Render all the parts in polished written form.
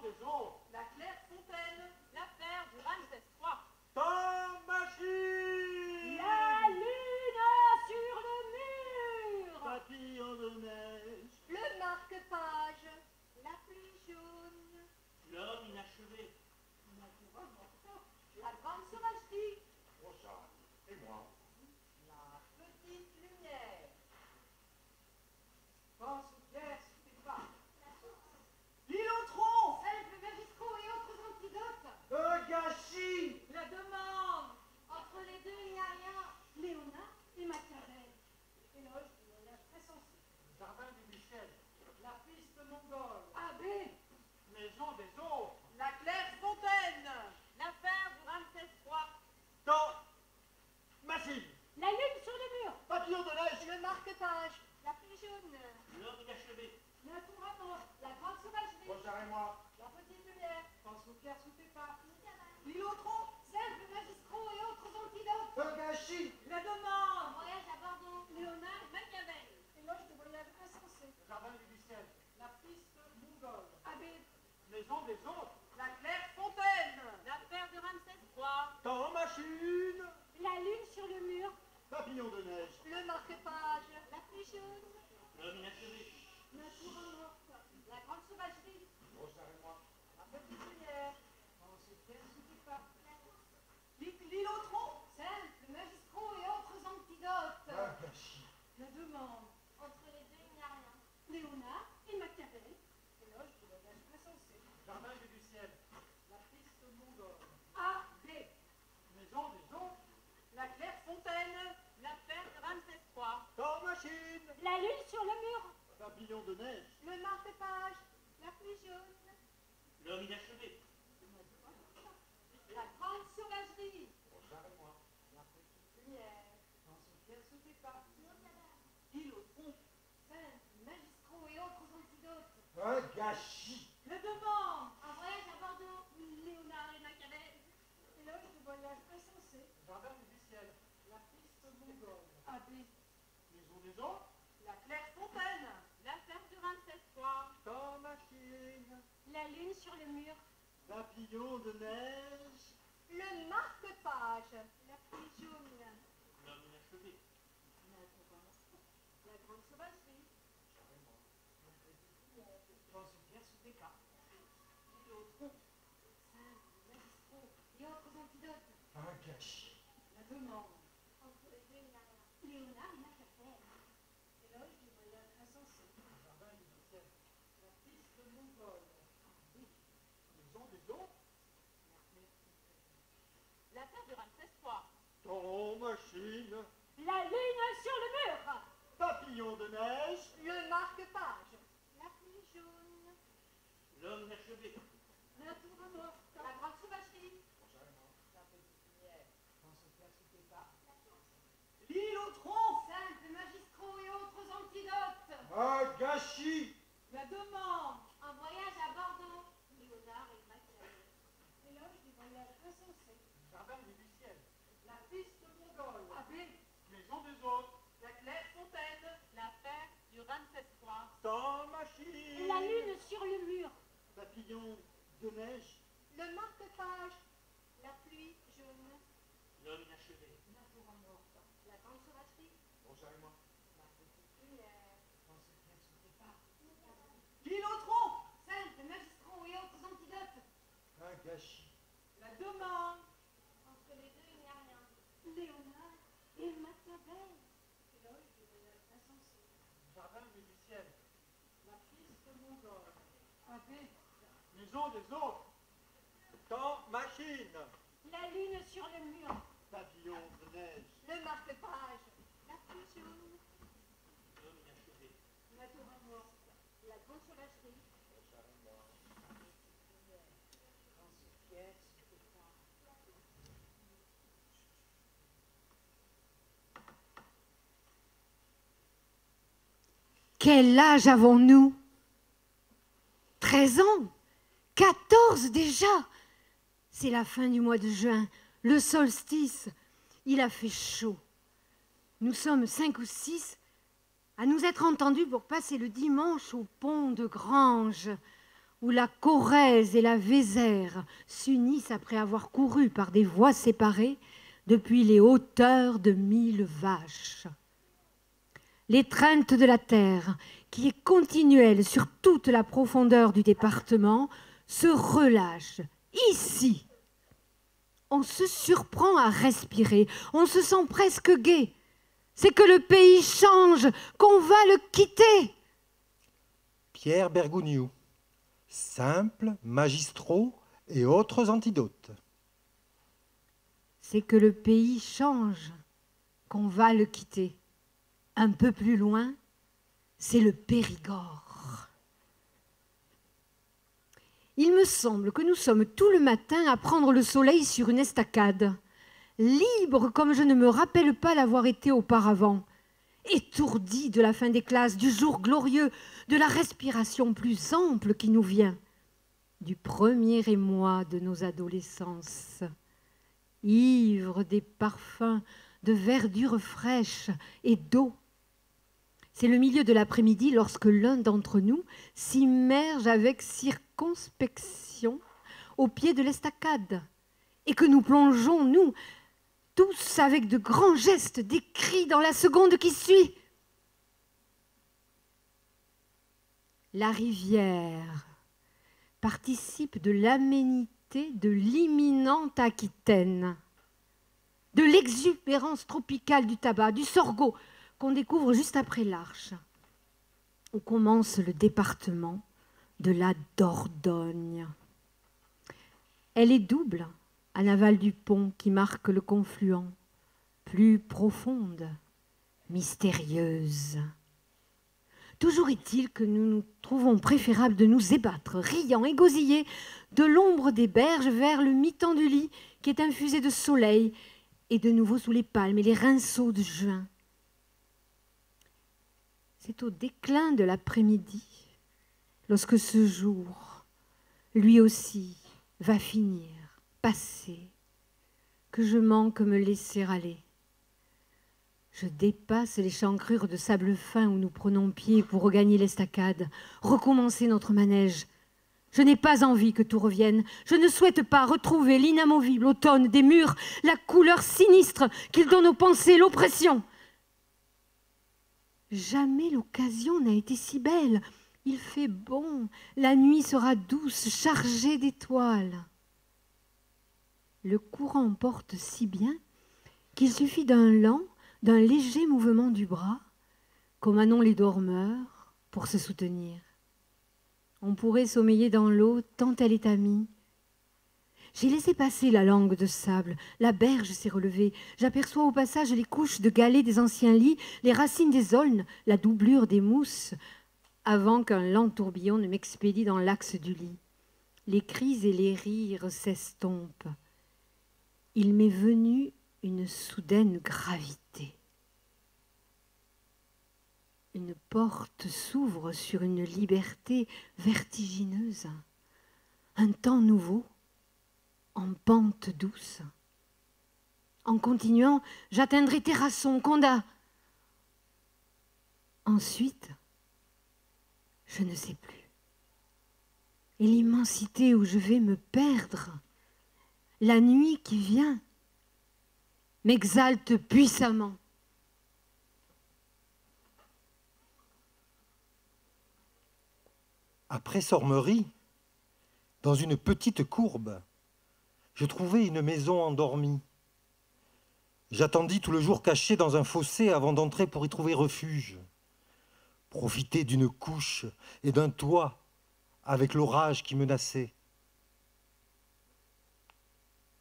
des autres. La Clairefontaine. L'affaire du Ramsès III. Temps machine. La lune sur le mur. Papillon de neige. Le marque-page. La pluie jaune. L'homme inachevé. La grande sauvagerie. Rosa. Et moi. La petite lumière. Pense aux pierres sous tes pas. L'îlotron. Simple magistraux et autres antidotes. Un gâchis. La demande. Entre les deux, il n'y a rien. Léonard et Machiavel. Éloge du voyage très sensé. Jardin du Michel. La piste mongole. Abbé. Maison des autres. La Clairefontaine. L'affaire du Ramsès III. Temps machine. La lune sur le mur. Papillon de neige. Le marque-page. La pluie jaune. L'homme inachevé. La tour à mort. La grande sauvagerie. Rosa et moi. La petite lumière. Pense aux pierres sous tes pas. L'îlotron. Simple magistraux et autres antidotes. Un gâchis. La demande. Voyage à Bordeaux. Léonard et Machiavel. Éloge de voyage insensé. Jardin du Michel. La piste mongole. Abbé. Maison des autres. La Clairefontaine. L'affaire du Ramsès III. Temps machine. La lune sur le mur. Papillon de neige. Le marque-page. La pluie jaune. L'homme inachevé. La tour à morte. La grande sauvagerie. Rosa et moi. La petite lumière. Pense aux pierres sous tes pas. L'îlotron. Simple magistraux et autres antidotes. Un gâchis. La demande. Entre les deux, il n'y a rien. Léonard et Machiavel. Éloge du voyage insensé. Jardin du ciel. La piste mongole. A, B. Maison des autres. La Clairefontaine. L'affaire du Ramsès III. Temps machine. La lune sur le mur. Papillon de neige. Le marque-page. La pluie jaune. L'homme inachevé. La grande sauvagerie. Rosa et moi. La petite lumière. Pense aux pierres sous tes pas. L'îlotron. Simple, magistraux et autres antidotes. Un gâchis. La demande. Un voyage à Bordeaux. Léonard et Machiavel. Éloge du voyage insensé. Jardin du ciel. La piste mongole. Abbé. Maison des autres. La Clairefontaine. L'affaire du Ramsès III. Temps machine. La lune sur le mur. Papillon de neige. Le marque-page. La pluie jaune. L'homme inachevé. La grande sauvagerie. La petite lumière. Pense aux pierres sous tes pas. L'îlotron. Simple, magistraux et autres antidotes. Un gâchis. La demande. Entre les deux, il n'y a rien. Léonard et Machiavel. Éloge du voyage insensé. Jardin du ciel. La piste mongole. Maison des autres. L'affaire du Ramsès III. Temps machine. La lune sur le mur. Papillon de neige. Le marque-page. La pluie jaune. L'homme inachevé. La tour à morte. La grande sauvagerie. La petite lumière. Pense aux pierres sous tes pas. L'îlotron. Simple, magistraux et autres antidotes. Un gâchis. La demande. Un voyage à Bordeaux. Léonard et Machiavel. Éloge du voyage insensé. Jardin du ciel. La piste mongole. Abbé. Maison des autres. La Clairefontaine. L'affaire du Ramsès III. Temps machine. La lune sur le mur. Papillon de neige. Le marque-page. La pluie jaune. L'homme inachevé. La tour à morte. La grande sauvagerie. Rosa et moi. La petite lumière. Pense aux pierres sous tes pas. L'îlotron. Simple, magistraux et autres antidotes. Un gâchis. La demande. Entre les deux, il n'y a rien. Léonard et Machiavel. Éloge du voyage insensé. Jardin du ciel. La piste mongole. Abbé. Maison des autres. Temps machine. La lune sur le mur. Papillon de neige. Le marque-page. La pluie jaune. L'homme inachevé. La tour à morte. La grande sauvagerie. Rosa et moi. La petite lumière. Pense aux pierres sous tes pas. Quel âge avons-nous? 13 ans? 14 déjà? C'est la fin du mois de juin, le solstice. Il a fait chaud. Nous sommes 5 ou 6 à nous être entendus pour passer le dimanche au pont de Granges. où la Corrèze et la Vézère s'unissent après avoir couru par des voies séparées depuis les hauteurs de 1000 vaches. L'étreinte de la terre, qui est continuelle sur toute la profondeur du département, se relâche ici. On se surprend à respirer, on se sent presque gai. C'est que le pays change, qu'on va le quitter. Pierre Bergougnoux, simples, magistraux et autres antidotes. C'est que le pays change, qu'on va le quitter. Un peu plus loin, c'est le Périgord. Il me semble que nous sommes tout le matin à prendre le soleil sur une estacade, libre comme je ne me rappelle pas l'avoir été auparavant, étourdi de la fin des classes, du jour glorieux, de la respiration plus ample qui nous vient, du premier émoi de nos adolescences, ivre des parfums de verdure fraîche et d'eau. C'est le milieu de l'après-midi lorsque l'un d'entre nous s'immerge avec circonspection au pied de l'estacade et que nous plongeons, nous, tous avec de grands gestes, des cris dans la seconde qui suit. La rivière participe de l'aménité de l'imminente Aquitaine, de l'exubérance tropicale du tabac, du sorgho, qu'on découvre juste après l'Arche, où commence le département de la Dordogne. Elle est double à l'aval du pont qui marque le confluent, plus profonde, mystérieuse. Toujours est-il que nous nous trouvons préférable de nous ébattre, riant et gosillés, de l'ombre des berges vers le mi-temps du lit qui est infusé de soleil et de nouveau sous les palmes et les rinceaux de juin. C'est au déclin de l'après-midi, lorsque ce jour, lui aussi, va finir, passer, que je manque me laisser aller. Je dépasse les chancrures de sable fin où nous prenons pied pour regagner l'estacade, recommencer notre manège. Je n'ai pas envie que tout revienne. Je ne souhaite pas retrouver l'inamovible automne des murs, la couleur sinistre qu'il donne aux pensées, l'oppression. Jamais l'occasion n'a été si belle. Il fait bon, la nuit sera douce, chargée d'étoiles. Le courant porte si bien qu'il suffit d'un léger mouvement du bras, comme Manon les dormeurs, pour se soutenir. On pourrait sommeiller dans l'eau tant elle est amie. J'ai laissé passer la langue de sable, la berge s'est relevée, j'aperçois au passage les couches de galets des anciens lits, les racines des aulnes, la doublure des mousses, avant qu'un lent tourbillon ne m'expédie dans l'axe du lit. Les cris et les rires s'estompent. Il m'est venu une soudaine gravité. Une porte s'ouvre sur une liberté vertigineuse, un temps nouveau, en pente douce. En continuant, j'atteindrai Terrasson, Condat. Ensuite, je ne sais plus. Et l'immensité où je vais me perdre, la nuit qui vient, m'exalte puissamment. Après Sormerie, dans une petite courbe, je trouvai une maison endormie. J'attendis tout le jour caché dans un fossé avant d'entrer pour y trouver refuge. Profiter d'une couche et d'un toit avec l'orage qui menaçait.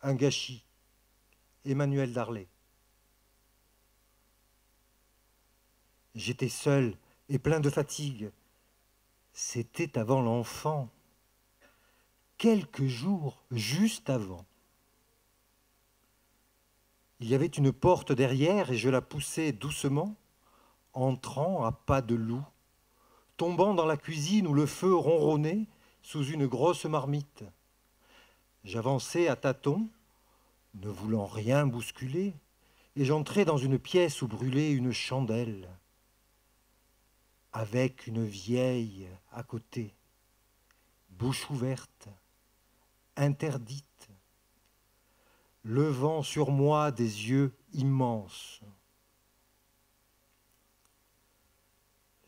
Un gâchis, Emmanuel Darlet. J'étais seul et plein de fatigue. C'était avant l'enfant. Quelques jours juste avant. Il y avait une porte derrière et je la poussai doucement, entrant à pas de loup, tombant dans la cuisine où le feu ronronnait sous une grosse marmite. J'avançai à tâtons, ne voulant rien bousculer, et j'entrai dans une pièce où brûlait une chandelle, avec une vieille à côté, bouche ouverte, interdite, levant sur moi des yeux immenses.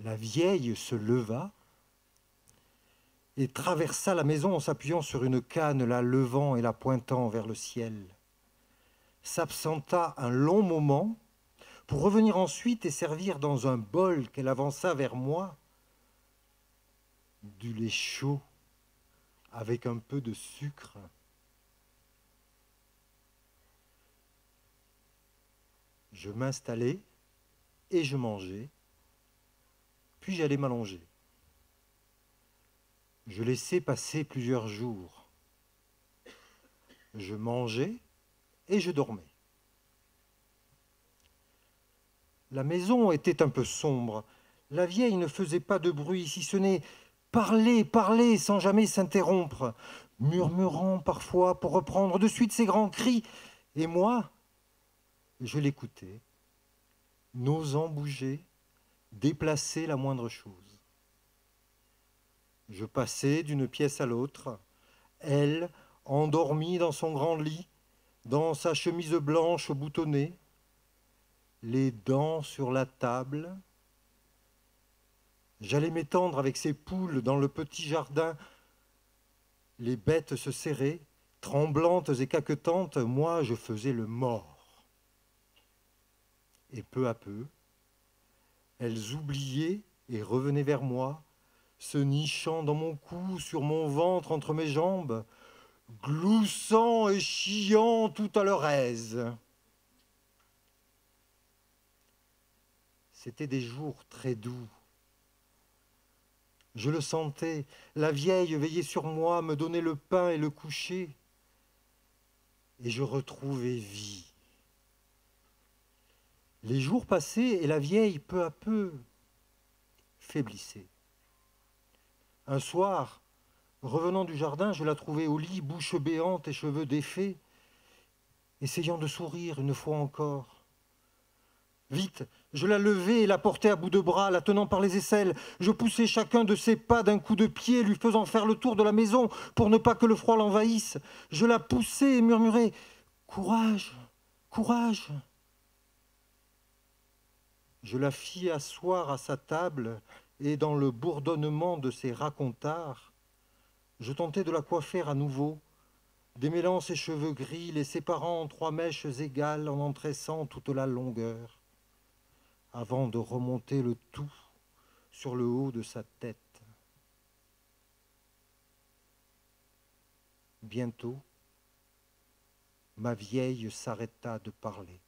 La vieille se leva et traversa la maison en s'appuyant sur une canne, la levant et la pointant vers le ciel. S'absenta un long moment pour revenir ensuite et servir dans un bol qu'elle avança vers moi du lait chaud avec un peu de sucre. Je m'installai et je mangeai, puis j'allai m'allonger. Je laissai passer plusieurs jours. Je mangeais et je dormais. La maison était un peu sombre. La vieille ne faisait pas de bruit, si ce n'est parler, parler sans jamais s'interrompre, murmurant parfois pour reprendre de suite ses grands cris. Et moi, je l'écoutais, n'osant bouger, déplacer la moindre chose. Je passais d'une pièce à l'autre, elle, endormie dans son grand lit, dans sa chemise blanche boutonnée, les dents sur la table. J'allais m'étendre avec ses poules dans le petit jardin. Les bêtes se serraient, tremblantes et caquetantes, moi je faisais le mort. Et peu à peu, elles oubliaient et revenaient vers moi, se nichant dans mon cou, sur mon ventre, entre mes jambes, gloussant et chiant tout à leur aise. C'étaient des jours très doux. Je le sentais, la vieille veillait sur moi, me donnait le pain et le coucher, et je retrouvais vie. Les jours passaient et la vieille, peu à peu, faiblissait. Un soir, revenant du jardin, je la trouvai au lit, bouche béante et cheveux défaits, essayant de sourire une fois encore. Vite, je la levai et la portai à bout de bras, la tenant par les aisselles. Je poussai chacun de ses pas d'un coup de pied, lui faisant faire le tour de la maison pour ne pas que le froid l'envahisse. Je la poussai et murmurai « Courage, courage !» Je la fis asseoir à sa table et dans le bourdonnement de ses racontards, je tentai de la coiffer à nouveau, démêlant ses cheveux gris, les séparant en 3 mèches égales en en tressant toute la longueur, avant de remonter le tout sur le haut de sa tête. Bientôt, ma vieille s'arrêta de parler.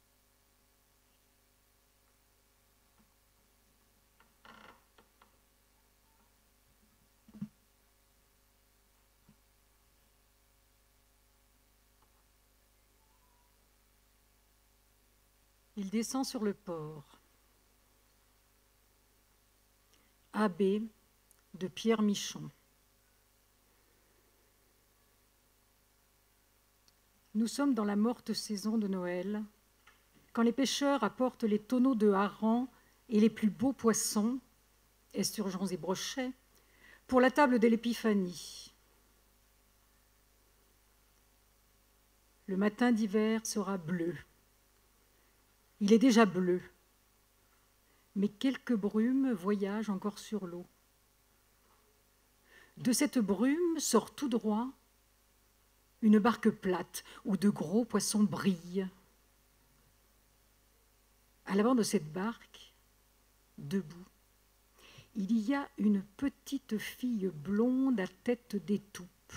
Il descend sur le port. Abbé de Pierre Michon. Nous sommes dans la morte saison de Noël, quand les pêcheurs apportent les tonneaux de harengs et les plus beaux poissons, esturgeons et brochets, pour la table de l'Épiphanie. Le matin d'hiver sera bleu. Il est déjà bleu, mais quelques brumes voyagent encore sur l'eau. De cette brume sort tout droit une barque plate où de gros poissons brillent. À l'avant de cette barque, debout, il y a une petite fille blonde à tête d'étoupe,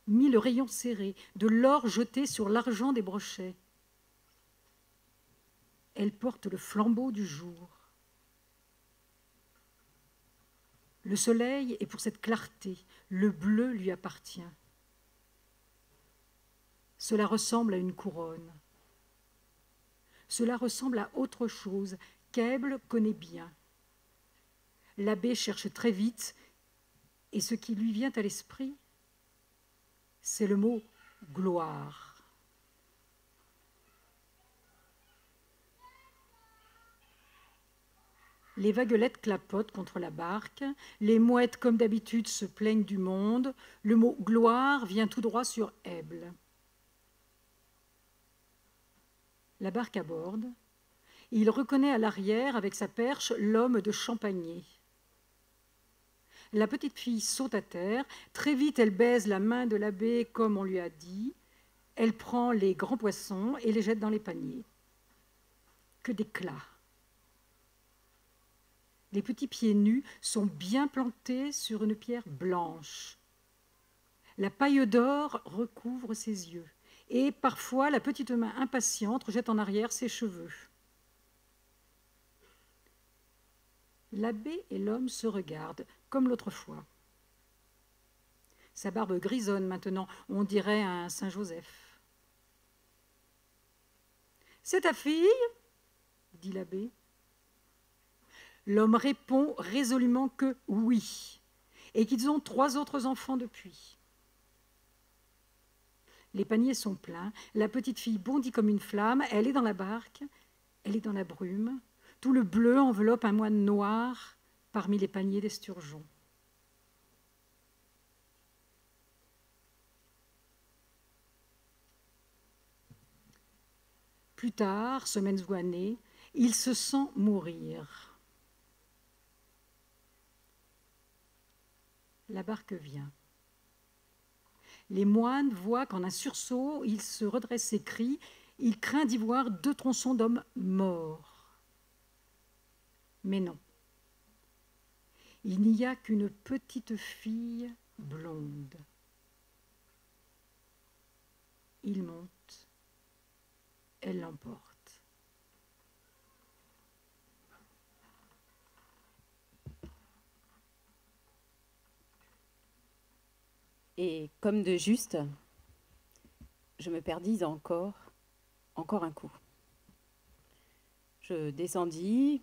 1000 rayons serrés, de l'or jeté sur l'argent des brochets. Elle porte le flambeau du jour. Le soleil est pour cette clarté, le bleu lui appartient. Cela ressemble à une couronne. Cela ressemble à autre chose qu'Èble connaît bien. L'abbé cherche très vite, et ce qui lui vient à l'esprit, c'est le mot « gloire ». Les vaguelettes clapotent contre la barque, les mouettes, comme d'habitude, se plaignent du monde, le mot « gloire » vient tout droit sur Aible. La barque aborde. Il reconnaît à l'arrière, avec sa perche, l'homme de Champagné. La petite fille saute à terre. Très vite, elle baise la main de l'abbé comme on lui a dit. Elle prend les grands poissons et les jette dans les paniers. Que d'éclat! Les petits pieds nus sont bien plantés sur une pierre blanche. La paille d'or recouvre ses yeux. Et parfois, la petite main impatiente rejette en arrière ses cheveux. L'abbé et l'homme se regardent, comme l'autre fois. Sa barbe grisonne maintenant, on dirait un Saint-Joseph. « C'est ta fille ?» dit l'abbé. L'homme répond résolument que oui, et qu'ils ont 3 autres enfants depuis. Les paniers sont pleins, la petite fille bondit comme une flamme, elle est dans la barque, elle est dans la brume, tout le bleu enveloppe un moine noir parmi les paniers d'esturgeon. Plus tard, semaines ou années, il se sent mourir. La barque vient. Les moines voient qu'en un sursaut, il se redresse et crie. Il craint d'y voir 2 tronçons d'hommes morts. Mais non. Il n'y a qu'une petite fille blonde. Il monte. Elle l'emporte. Et comme de juste, je me perdis encore un coup. Je descendis,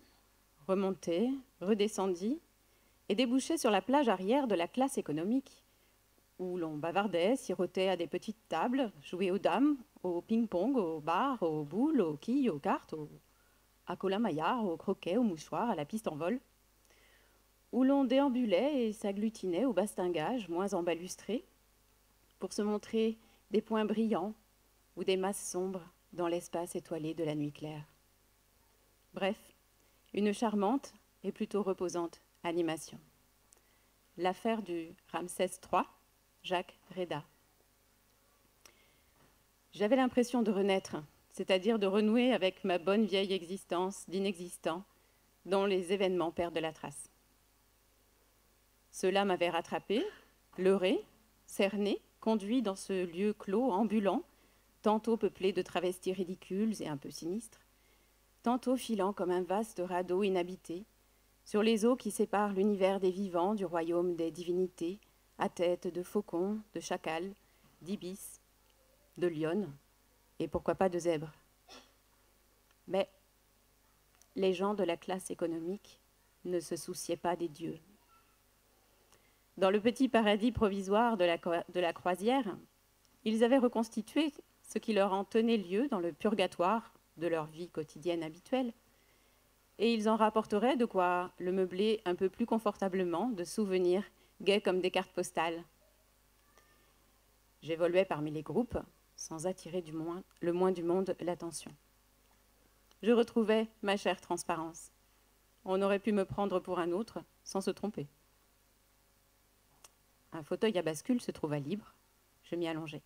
remontai, redescendis et débouchai sur la plage arrière de la classe économique, où l'on bavardait, sirotait à des petites tables, jouait aux dames, au ping-pong, aux bars, aux boules, aux quilles, aux cartes, à colin-maillard, au croquet, au mouchoir, à la piste en vol, où l'on déambulait et s'agglutinait au bastingage moins embalustré pour se montrer des points brillants ou des masses sombres dans l'espace étoilé de la nuit claire. Bref, une charmante et plutôt reposante animation. L'affaire du Ramsès III, Jacques Réda. J'avais l'impression de renaître, c'est-à-dire de renouer avec ma bonne vieille existence d'inexistant dont les événements perdent la trace. Cela m'avait rattrapé, leurré, cerné, conduit dans ce lieu clos, ambulant, tantôt peuplé de travestis ridicules et un peu sinistres, tantôt filant comme un vaste radeau inhabité, sur les eaux qui séparent l'univers des vivants du royaume des divinités, à tête de faucons, de chacals, d'ibis, de lionnes, et pourquoi pas de zèbres. Mais les gens de la classe économique ne se souciaient pas des dieux. Dans le petit paradis provisoire de la croisière, ils avaient reconstitué ce qui leur en tenait lieu dans le purgatoire de leur vie quotidienne habituelle, et ils en rapporteraient de quoi le meubler un peu plus confortablement de souvenirs gais comme des cartes postales. J'évoluais parmi les groupes, sans attirer le moins du monde l'attention. Je retrouvais ma chère transparence. On aurait pu me prendre pour un autre sans se tromper. Un fauteuil à bascule se trouva libre. Je m'y allongeai.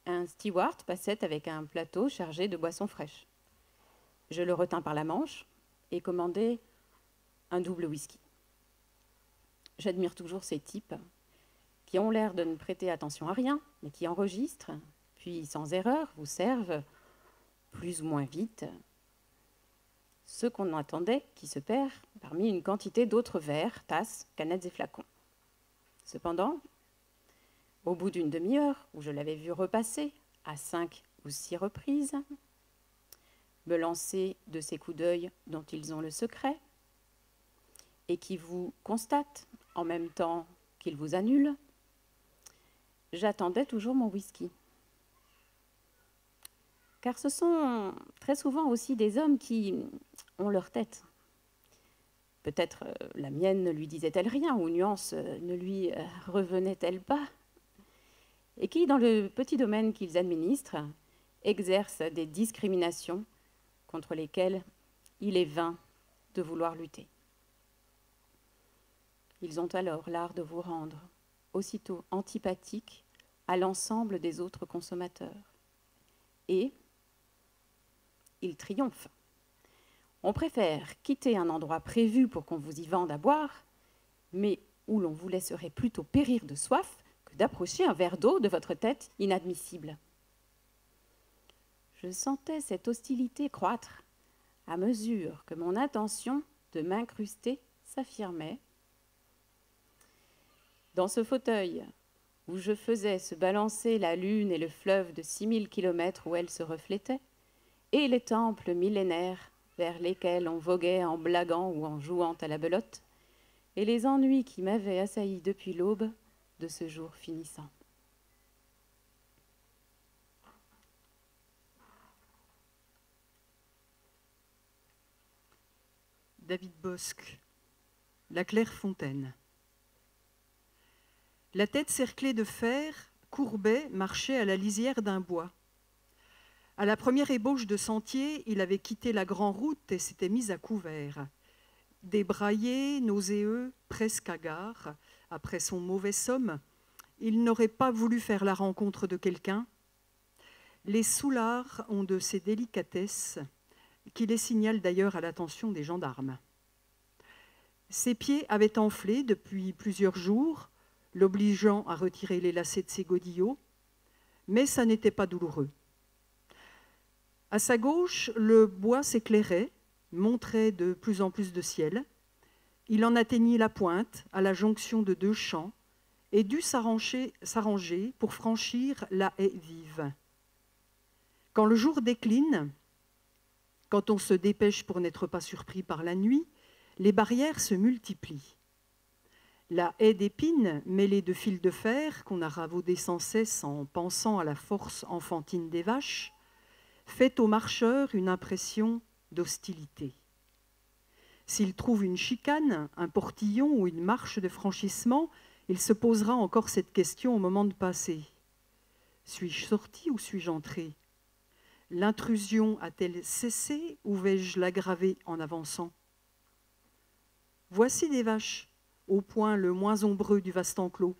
Un steward passait avec un plateau chargé de boissons fraîches. Je le retins par la manche et commandai un double whisky. J'admire toujours ces types qui ont l'air de ne prêter attention à rien, mais qui enregistrent, puis sans erreur vous servent, plus ou moins vite, ce qu'on attendait qui se perd parmi une quantité d'autres verres, tasses, canettes et flacons. Cependant, au bout d'une demi-heure, où je l'avais vu repasser à 5 ou 6 reprises, me lancer de ces coups d'œil dont ils ont le secret et qui vous constatent en même temps qu'ils vous annulent, j'attendais toujours mon whisky. Car ce sont très souvent aussi des hommes qui ont leur tête. Peut-être la mienne ne lui disait-elle rien, ou nuance ne lui revenait-elle pas, et qui, dans le petit domaine qu'ils administrent, exercent des discriminations contre lesquelles il est vain de vouloir lutter. Ils ont alors l'art de vous rendre aussitôt antipathiques à l'ensemble des autres consommateurs. Et ils triomphent. On préfère quitter un endroit prévu pour qu'on vous y vende à boire, mais où l'on vous laisserait plutôt périr de soif que d'approcher un verre d'eau de votre tête inadmissible. Je sentais cette hostilité croître à mesure que mon intention de m'incruster s'affirmait. Dans ce fauteuil où je faisais se balancer la lune et le fleuve de 6000 kilomètres où elle se reflétait, et les temples millénaires vers lesquels on voguait en blaguant ou en jouant à la belote, et les ennuis qui m'avaient assailli depuis l'aube de ce jour finissant. David Bosc, La Clairefontaine. La tête cerclée de fer, Courbet marchait à la lisière d'un bois. À la première ébauche de sentier, il avait quitté la grande route et s'était mis à couvert. Débraillé, nauséeux, presque hagard, après son mauvais somme, il n'aurait pas voulu faire la rencontre de quelqu'un. Les soulards ont de ces délicatesses qui les signalent d'ailleurs à l'attention des gendarmes. Ses pieds avaient enflé depuis plusieurs jours, l'obligeant à retirer les lacets de ses godillots, mais ça n'était pas douloureux. À sa gauche, le bois s'éclairait, montrait de plus en plus de ciel. Il en atteignit la pointe, à la jonction de deux champs, et dut s'arranger pour franchir la haie vive. Quand le jour décline, quand on se dépêche pour n'être pas surpris par la nuit, les barrières se multiplient. La haie d'épines, mêlée de fils de fer, qu'on a ravaudé sans cesse en pensant à la force enfantine des vaches, fait aux marcheurs une impression d'hostilité. S'il trouve une chicane, un portillon ou une marche de franchissement, il se posera encore cette question au moment de passer. Suis-je sorti ou suis-je entré? L'intrusion a-t-elle cessé ou vais-je l'aggraver en avançant? Voici des vaches, au point le moins ombreux du vaste enclos.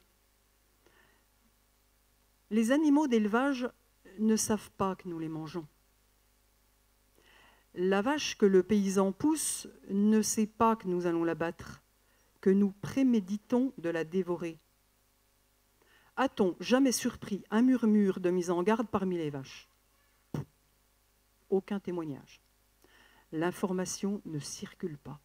Les animaux d'élevage ne savent pas que nous les mangeons. La vache que le paysan pousse ne sait pas que nous allons la battre, que nous préméditons de la dévorer. A-t-on jamais surpris un murmure de mise en garde parmi les vaches? Aucun témoignage. L'information ne circule pas.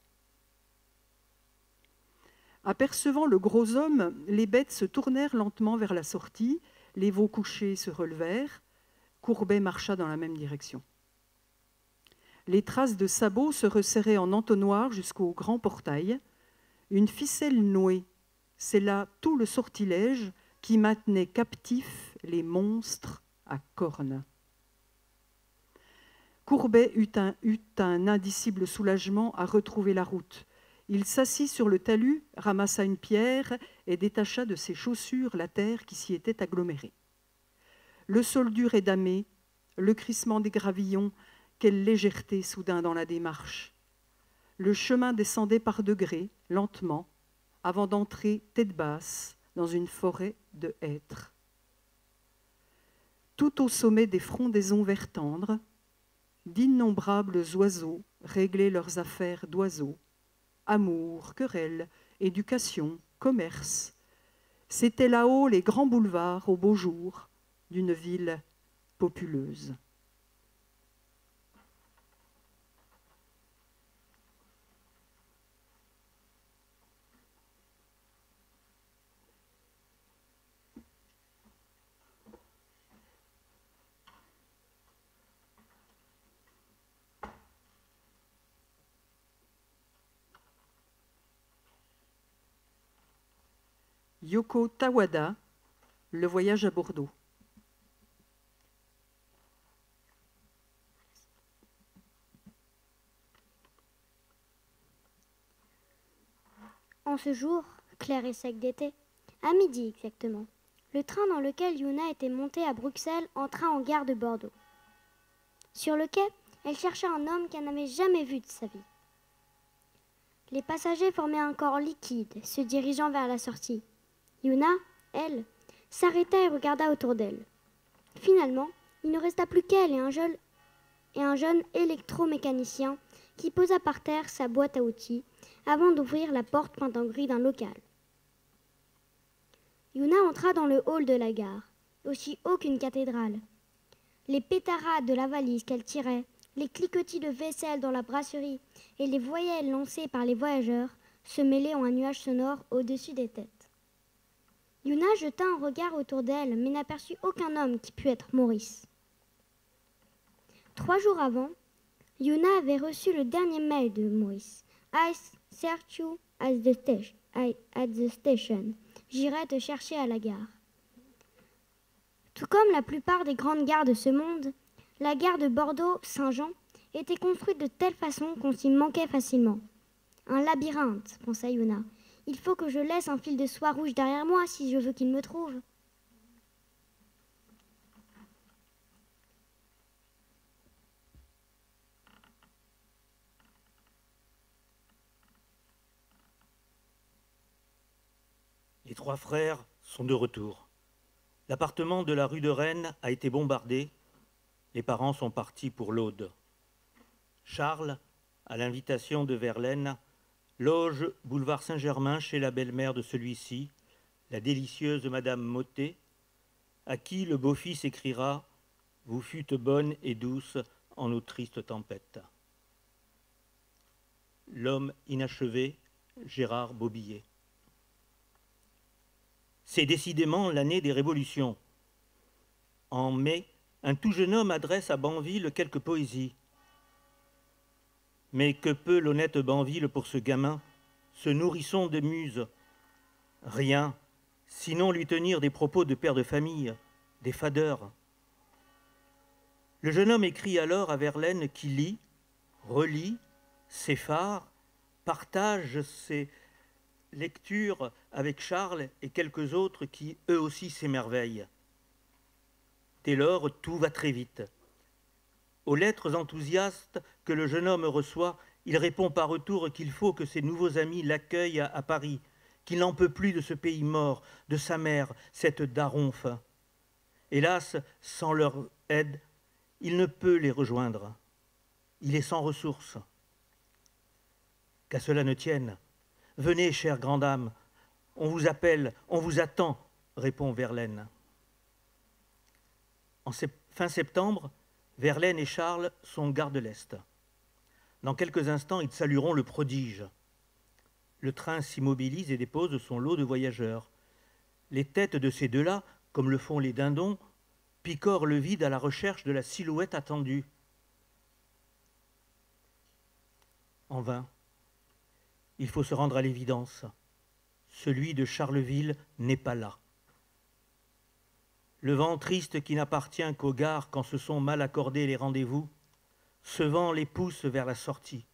Apercevant le gros homme, les bêtes se tournèrent lentement vers la sortie, les veaux couchés se relevèrent, Courbet marcha dans la même direction. Les traces de sabots se resserraient en entonnoir jusqu'au grand portail. Une ficelle nouée, c'est là tout le sortilège qui maintenait captifs les monstres à cornes. Courbet eut un indicible soulagement à retrouver la route. Il s'assit sur le talus, ramassa une pierre et détacha de ses chaussures la terre qui s'y était agglomérée. Le sol dur et damé, le crissement des gravillons, quelle légèreté soudain dans la démarche. Le chemin descendait par degrés, lentement, avant d'entrer tête basse dans une forêt de hêtres. Tout au sommet des frondaisons vert tendre, d'innombrables oiseaux réglaient leurs affaires d'oiseaux. Amour, querelle, éducation, commerce. C'étaient là-haut les grands boulevards au beau jour d'une ville populeuse. Yoko Tawada, Le voyage à Bordeaux. En ce jour, clair et sec d'été, à midi exactement, le train dans lequel Yuna était montée à Bruxelles entra en gare de Bordeaux. Sur le quai, elle chercha un homme qu'elle n'avait jamais vu de sa vie. Les passagers formaient un corps liquide, se dirigeant vers la sortie. Yuna, elle, s'arrêta et regarda autour d'elle. Finalement, il ne resta plus qu'elle et un jeune électromécanicien qui posa par terre sa boîte à outils avant d'ouvrir la porte peinte en gris d'un local. Yuna entra dans le hall de la gare, aussi haut qu'une cathédrale. Les pétarades de la valise qu'elle tirait, les cliquetis de vaisselle dans la brasserie et les voyelles lancées par les voyageurs se mêlaient en un nuage sonore au-dessus des têtes. Yuna jeta un regard autour d'elle, mais n'aperçut aucun homme qui pût être Maurice. 3 jours avant, Yuna avait reçu le dernier mail de Maurice. I search you at the station. J'irai te chercher à la gare. Tout comme la plupart des grandes gares de ce monde, la gare de Bordeaux-Saint-Jean était construite de telle façon qu'on s'y manquait facilement. Un labyrinthe, pensa Yuna. Il faut que je laisse un fil de soie rouge derrière moi si je veux qu'il me trouve. Les 3 frères sont de retour. L'appartement de la rue de Rennes a été bombardé. Les parents sont partis pour l'Aude. Charles, à l'invitation de Verlaine, loge boulevard Saint-Germain chez la belle-mère de celui-ci, la délicieuse Madame Mottet, à qui le beau-fils écrira « Vous fûtes bonne et douce en nos tristes tempêtes ». L'homme inachevé, Gérard Bobillet. C'est décidément l'année des révolutions. En mai, un tout jeune homme adresse à Banville quelques poésies. Mais que peut l'honnête Banville pour ce gamin, ce nourrisson de muse? Rien, sinon lui tenir des propos de père de famille, des fadeurs. Le jeune homme écrit alors à Verlaine qui lit, relit, s'effare, partage ses lectures avec Charles et quelques autres qui, eux aussi, s'émerveillent. Dès lors, tout va très vite. Aux lettres enthousiastes que le jeune homme reçoit, il répond par retour qu'il faut que ses nouveaux amis l'accueillent à Paris, qu'il n'en peut plus de ce pays mort, de sa mère, cette daronfe. Hélas, sans leur aide, il ne peut les rejoindre. Il est sans ressources. Qu'à cela ne tienne, venez, chère grande âme, on vous appelle, on vous attend, répond Verlaine. En fin septembre, Verlaine et Charles sont gare de l'Est. Dans quelques instants, ils salueront le prodige. Le train s'immobilise et dépose son lot de voyageurs. Les têtes de ces deux-là, comme le font les dindons, picorent le vide à la recherche de la silhouette attendue. En vain. Il faut se rendre à l'évidence. Celui de Charleville n'est pas là. Le vent triste qui n'appartient qu'aux gares quand se sont mal accordés les rendez-vous, ce vent les pousse vers la sortie,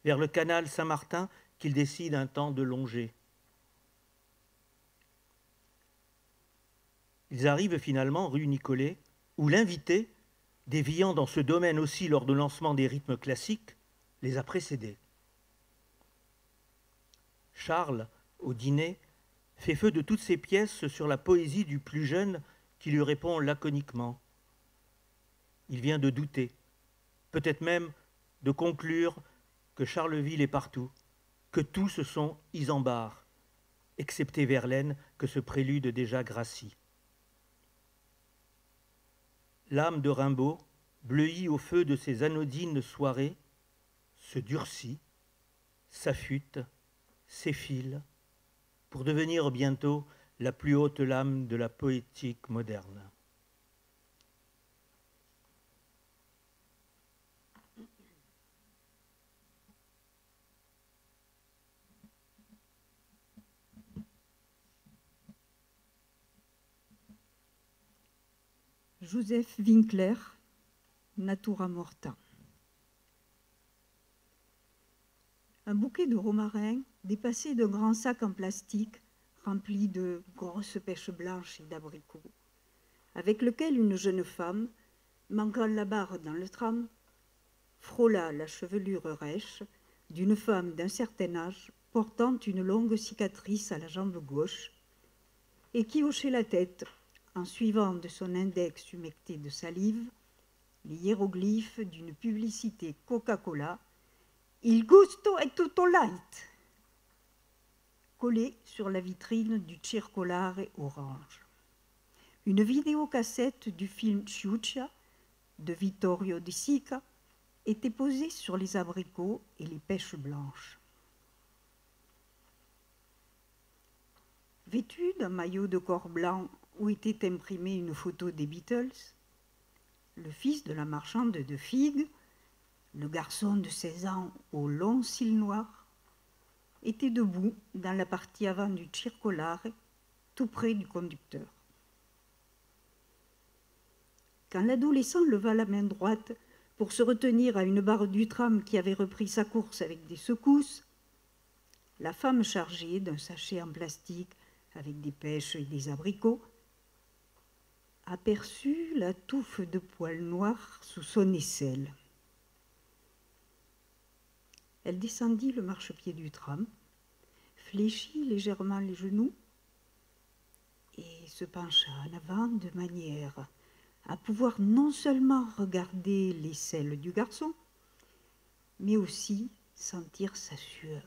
vers le canal Saint-Martin qu'ils décident un temps de longer. Ils arrivent finalement rue Nicolet, où l'invité, déviant dans ce domaine aussi lors du lancement des rythmes classiques, les a précédés. Charles, au dîner, fait feu de toutes ses pièces sur la poésie du plus jeune qui lui répond laconiquement. Il vient de douter, peut-être même de conclure que Charleville est partout, que tous sont Isambard, excepté Verlaine que ce prélude déjà gracie. L'âme de Rimbaud, bleuie au feu de ces anodines soirées, se durcit, s'affûte, s'effile, pour devenir bientôt la plus haute lame de la poétique moderne. Joseph Winkler, Natura Morta. Un bouquet de romarin dépassée d'un grand sac en plastique rempli de grosses pêches blanches et d'abricots, avec lequel une jeune femme, manquant la barre dans le tram, frôla la chevelure rêche d'une femme d'un certain âge portant une longue cicatrice à la jambe gauche et qui hochait la tête en suivant de son index humecté de salive les hiéroglyphes d'une publicité Coca-Cola « Il gusto è tutto light » collée sur la vitrine du circolare orange. Une vidéocassette du film Ciuccia de Vittorio De Sica était posée sur les abricots et les pêches blanches. Vêtu d'un maillot de corps blanc où était imprimée une photo des Beatles, le fils de la marchande de figues, le garçon de 16 ans aux longs cils noirs, était debout dans la partie avant du circolare, tout près du conducteur. Quand l'adolescent leva la main droite pour se retenir à une barre du tram qui avait repris sa course avec des secousses, la femme chargée d'un sachet en plastique avec des pêches et des abricots aperçut la touffe de poils noirs sous son aisselle. Elle descendit le marchepied du tram, fléchit légèrement les genoux et se pencha en avant de manière à pouvoir non seulement regarder l'aisselle du garçon, mais aussi sentir sa sueur.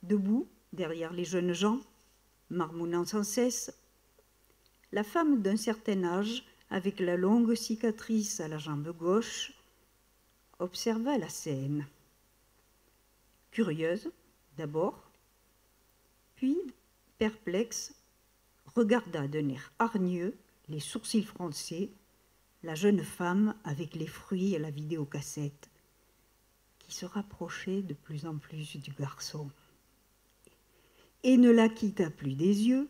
Debout, derrière les jeunes gens, marmonnant sans cesse, la femme d'un certain âge, avec la longue cicatrice à la jambe gauche, observa la scène. Curieuse, d'abord, puis, perplexe, regarda d'un air hargneux, les sourcils froncés, la jeune femme avec les fruits et la vidéocassette, qui se rapprochait de plus en plus du garçon. Et ne la quitta plus des yeux,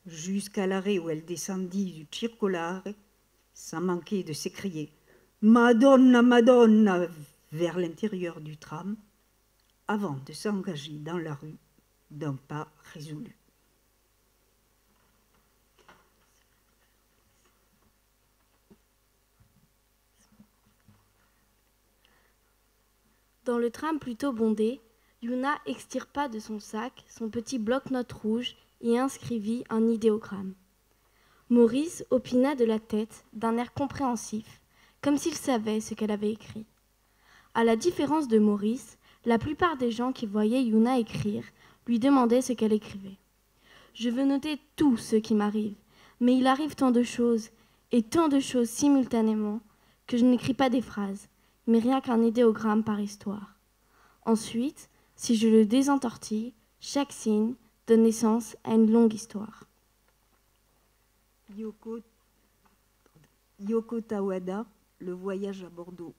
jusqu'à l'arrêt où elle descendit du circolare, sans manquer de s'écrier « Madonna, Madonna !» vers l'intérieur du tram, avant de s'engager dans la rue d'un pas résolu. Dans le tram plutôt bondé, Yuna extirpa de son sac son petit bloc-notes rouge et inscrivit un idéogramme. Maurice opina de la tête d'un air compréhensif, comme s'il savait ce qu'elle avait écrit. À la différence de Maurice, la plupart des gens qui voyaient Yuna écrire lui demandaient ce qu'elle écrivait. « Je veux noter tout ce qui m'arrive, mais il arrive tant de choses, et tant de choses simultanément, que je n'écris pas des phrases, mais rien qu'un idéogramme par histoire. Ensuite, si je le désentortille, chaque signe donne naissance à une longue histoire. » Yoko Tawada, Le voyage à Bordeaux.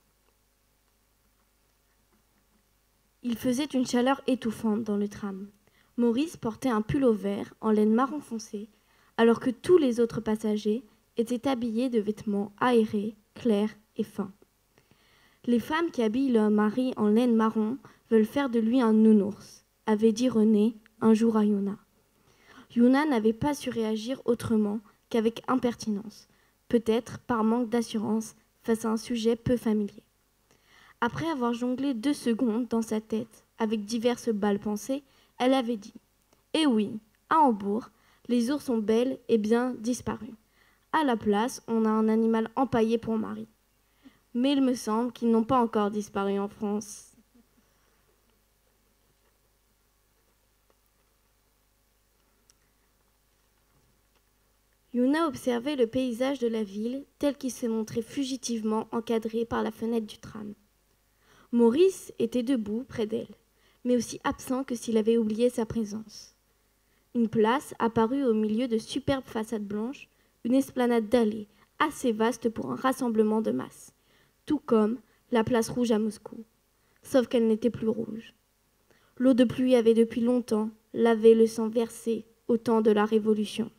Il faisait une chaleur étouffante dans le tram. Maurice portait un pull vert en laine marron foncé, alors que tous les autres passagers étaient habillés de vêtements aérés, clairs et fins. Les femmes qui habillent leur mari en laine marron veulent faire de lui un nounours, avait dit René un jour à Yuna. Yuna n'avait pas su réagir autrement qu'avec impertinence, peut-être par manque d'assurance face à un sujet peu familier. Après avoir jonglé 2 secondes dans sa tête avec diverses balles pensées, elle avait dit « Eh oui, à Hambourg, les ours ont bel et bien disparu. À la place, on a un animal empaillé pour mari. Mais il me semble qu'ils n'ont pas encore disparu en France. » Yuna observait le paysage de la ville tel qu'il se montrait fugitivement encadré par la fenêtre du tram. Maurice était debout près d'elle, mais aussi absent que s'il avait oublié sa présence. Une place apparut au milieu de superbes façades blanches, une esplanade dallée, assez vaste pour un rassemblement de masse, tout comme la place rouge à Moscou, sauf qu'elle n'était plus rouge. L'eau de pluie avait depuis longtemps lavé le sang versé au temps de la Révolution.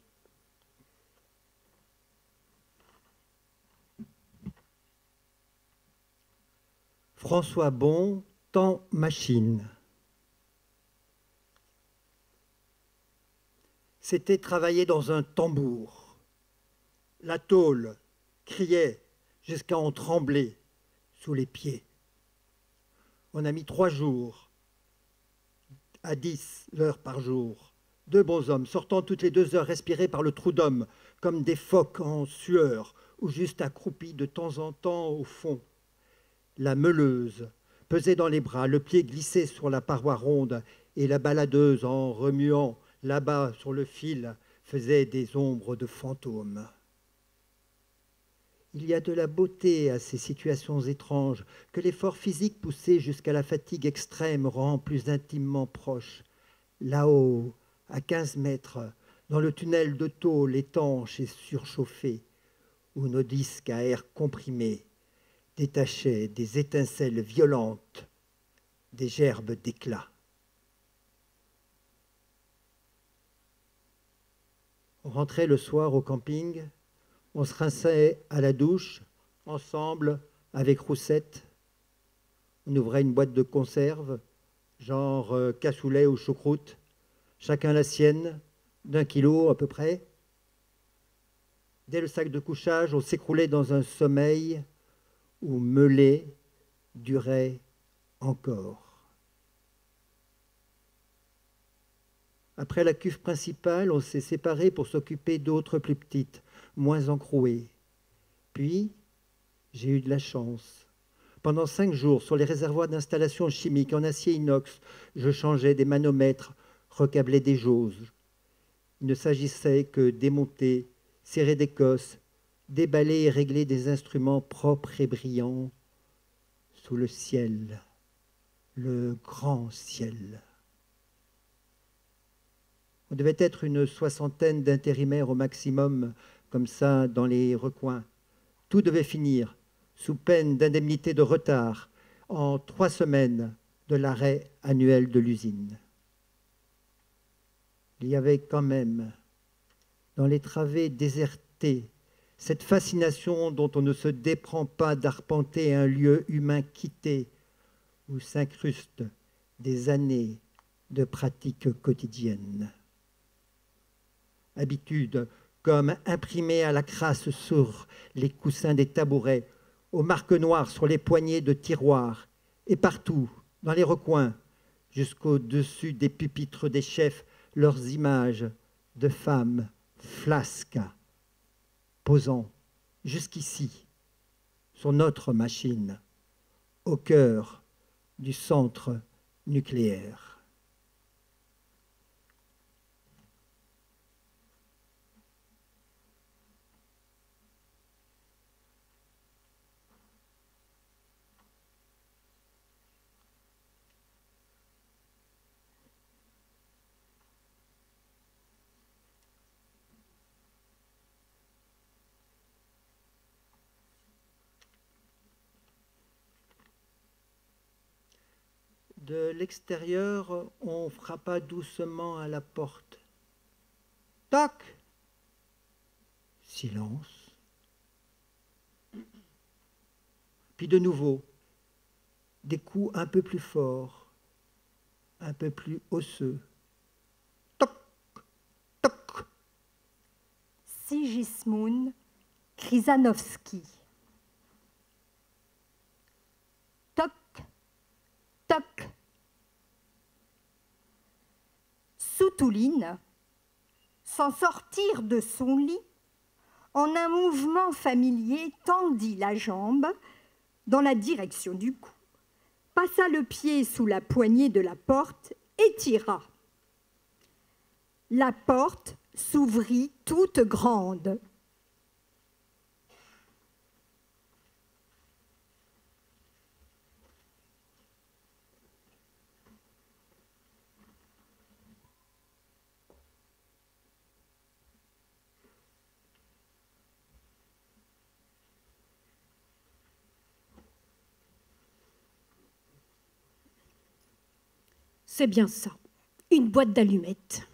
François Bon, temps machine. C'était travailler dans un tambour. La tôle criait jusqu'à en trembler sous les pieds. On a mis 3 jours à 10 heures par jour. 2 bonshommes sortant toutes les 2 heures, respirés par le trou d'homme, comme des phoques en sueur, ou juste accroupis de temps en temps au fond. La meuleuse pesait dans les bras, le pied glissé sur la paroi ronde, et la baladeuse, en remuant là-bas sur le fil, faisait des ombres de fantômes. Il y a de la beauté à ces situations étranges que l'effort physique poussé jusqu'à la fatigue extrême rend plus intimement proche. Là-haut, à 15 mètres, dans le tunnel de tôle étanche et surchauffé, où nos disques à air comprimé détachaient des étincelles violentes, des gerbes d'éclat. On rentrait le soir au camping, on se rinçait à la douche, ensemble, avec Roussette. On ouvrait une boîte de conserve, genre cassoulet ou choucroute, chacun la sienne, d'1 kilo à peu près. Dès le sac de couchage, on s'écroulait dans un sommeil où meuler durait encore. Après la cuve principale, on s'est séparés pour s'occuper d'autres plus petites, moins encrouées. Puis, j'ai eu de la chance. Pendant 5 jours, sur les réservoirs d'installation chimique en acier inox, je changeais des manomètres, recablais des jauges. Il ne s'agissait que démonter, serrer des cosses, déballer et régler des instruments propres et brillants sous le ciel, le grand ciel. On devait être une 60aine d'intérimaires au maximum, comme ça, dans les recoins. Tout devait finir, sous peine d'indemnité de retard, en 3 semaines de l'arrêt annuel de l'usine. Il y avait quand même, dans les travées désertées, cette fascination dont on ne se déprend pas d'arpenter un lieu humain quitté, où s'incrustent des années de pratiques quotidiennes. Habitude, comme imprimée à la crasse sur les coussins des tabourets, aux marques noires sur les poignées de tiroirs, et partout, dans les recoins, jusqu'au-dessus des pupitres des chefs, leurs images de femmes flasques, posant jusqu'ici, sur notre machine, au cœur du centre nucléaire. De l'extérieur, on frappa doucement à la porte. Toc! Silence. Puis de nouveau, des coups un peu plus forts, un peu plus osseux. Toc! Toc! Sigismund Krzyżanowski. Toc! Toc! Soutouline, sans sortir de son lit, en un mouvement familier, tendit la jambe dans la direction du cou, passa le pied sous la poignée de la porte et tira. La porte s'ouvrit toute grande. C'est bien ça, une boîte d'allumettes.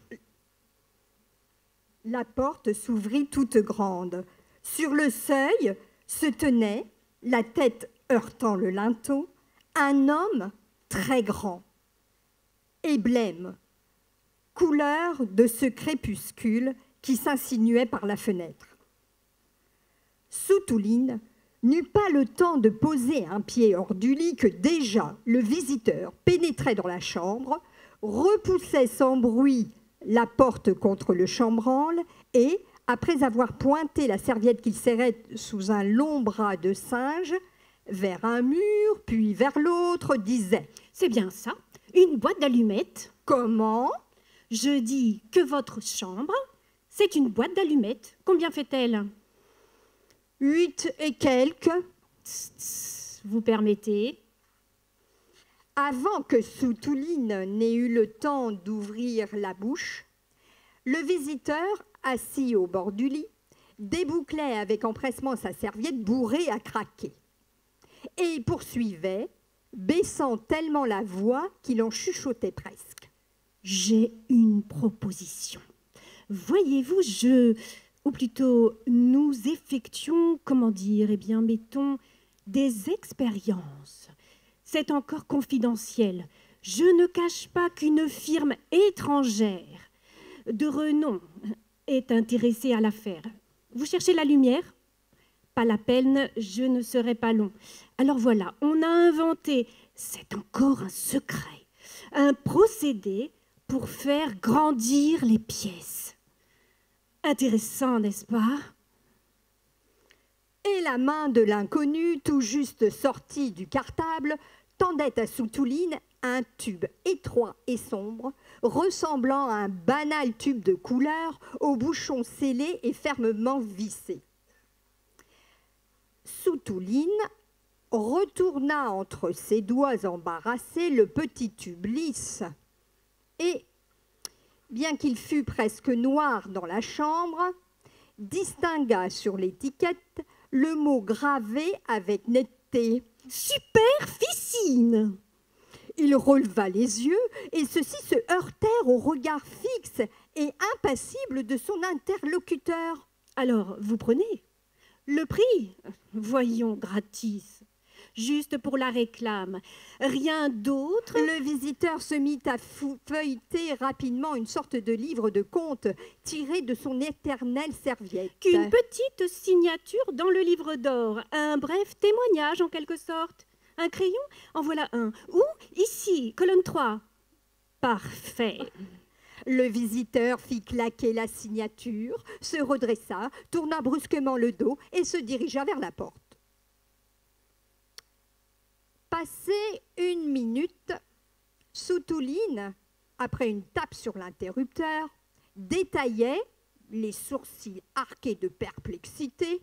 La porte s'ouvrit toute grande. Sur le seuil se tenait, la tête heurtant le linteau, un homme très grand et blême, couleur de ce crépuscule qui s'insinuait par la fenêtre. Soutouline n'eut pas le temps de poser un pied hors du lit que déjà le visiteur pénétrait dans la chambre, repoussait sans bruit la porte contre le chambranle et, après avoir pointé la serviette qu'il serrait sous un long bras de singe, vers un mur, puis vers l'autre, disait « C'est bien ça, une boîte d'allumettes. » Comment ? Je dis que votre chambre, c'est une boîte d'allumettes. Combien fait-elle ? 8 et quelques. Vous permettez ? Avant que Soutouline n'ait eu le temps d'ouvrir la bouche, le visiteur, assis au bord du lit, débouclait avec empressement sa serviette bourrée à craquer. Et il poursuivait, baissant tellement la voix qu'il en chuchotait presque. J'ai une proposition. Voyez-vous, ou plutôt nous effectuons, comment dire, eh bien, mettons, des expériences. C'est encore confidentiel. Je ne cache pas qu'une firme étrangère de renom est intéressée à l'affaire. Vous cherchez la lumière ? Pas la peine, je ne serai pas long. Alors voilà, on a inventé, c'est encore un secret, un procédé pour faire grandir les pièces. Intéressant, n'est-ce pas ? Et la main de l'inconnu, tout juste sortie du cartable, tendait à Soutouline un tube étroit et sombre, ressemblant à un banal tube de couleur, au bouchon scellé et fermement vissé. Soutouline retourna entre ses doigts embarrassés le petit tube lisse et, bien qu'il fût presque noir dans la chambre, distingua sur l'étiquette le mot gravé avec netteté « Superficine ». Il releva les yeux et ceux-ci se heurtèrent au regard fixe et impassible de son interlocuteur. « Alors, vous prenez ? Le prix ? Voyons, gratis. Juste pour la réclame. Rien d'autre ?» Le visiteur se mit à feuilleter rapidement une sorte de livre de contes tiré de son éternelle serviette. Qu'une petite signature dans le livre d'or, un bref témoignage en quelque sorte. Un crayon ? En voilà un. Ou, ici, colonne 3. Parfait. Le visiteur fit claquer la signature, se redressa, tourna brusquement le dos et se dirigea vers la porte. Passé 1 minute, Soutouline, après une tape sur l'interrupteur, détaillait, les sourcils arqués de perplexité,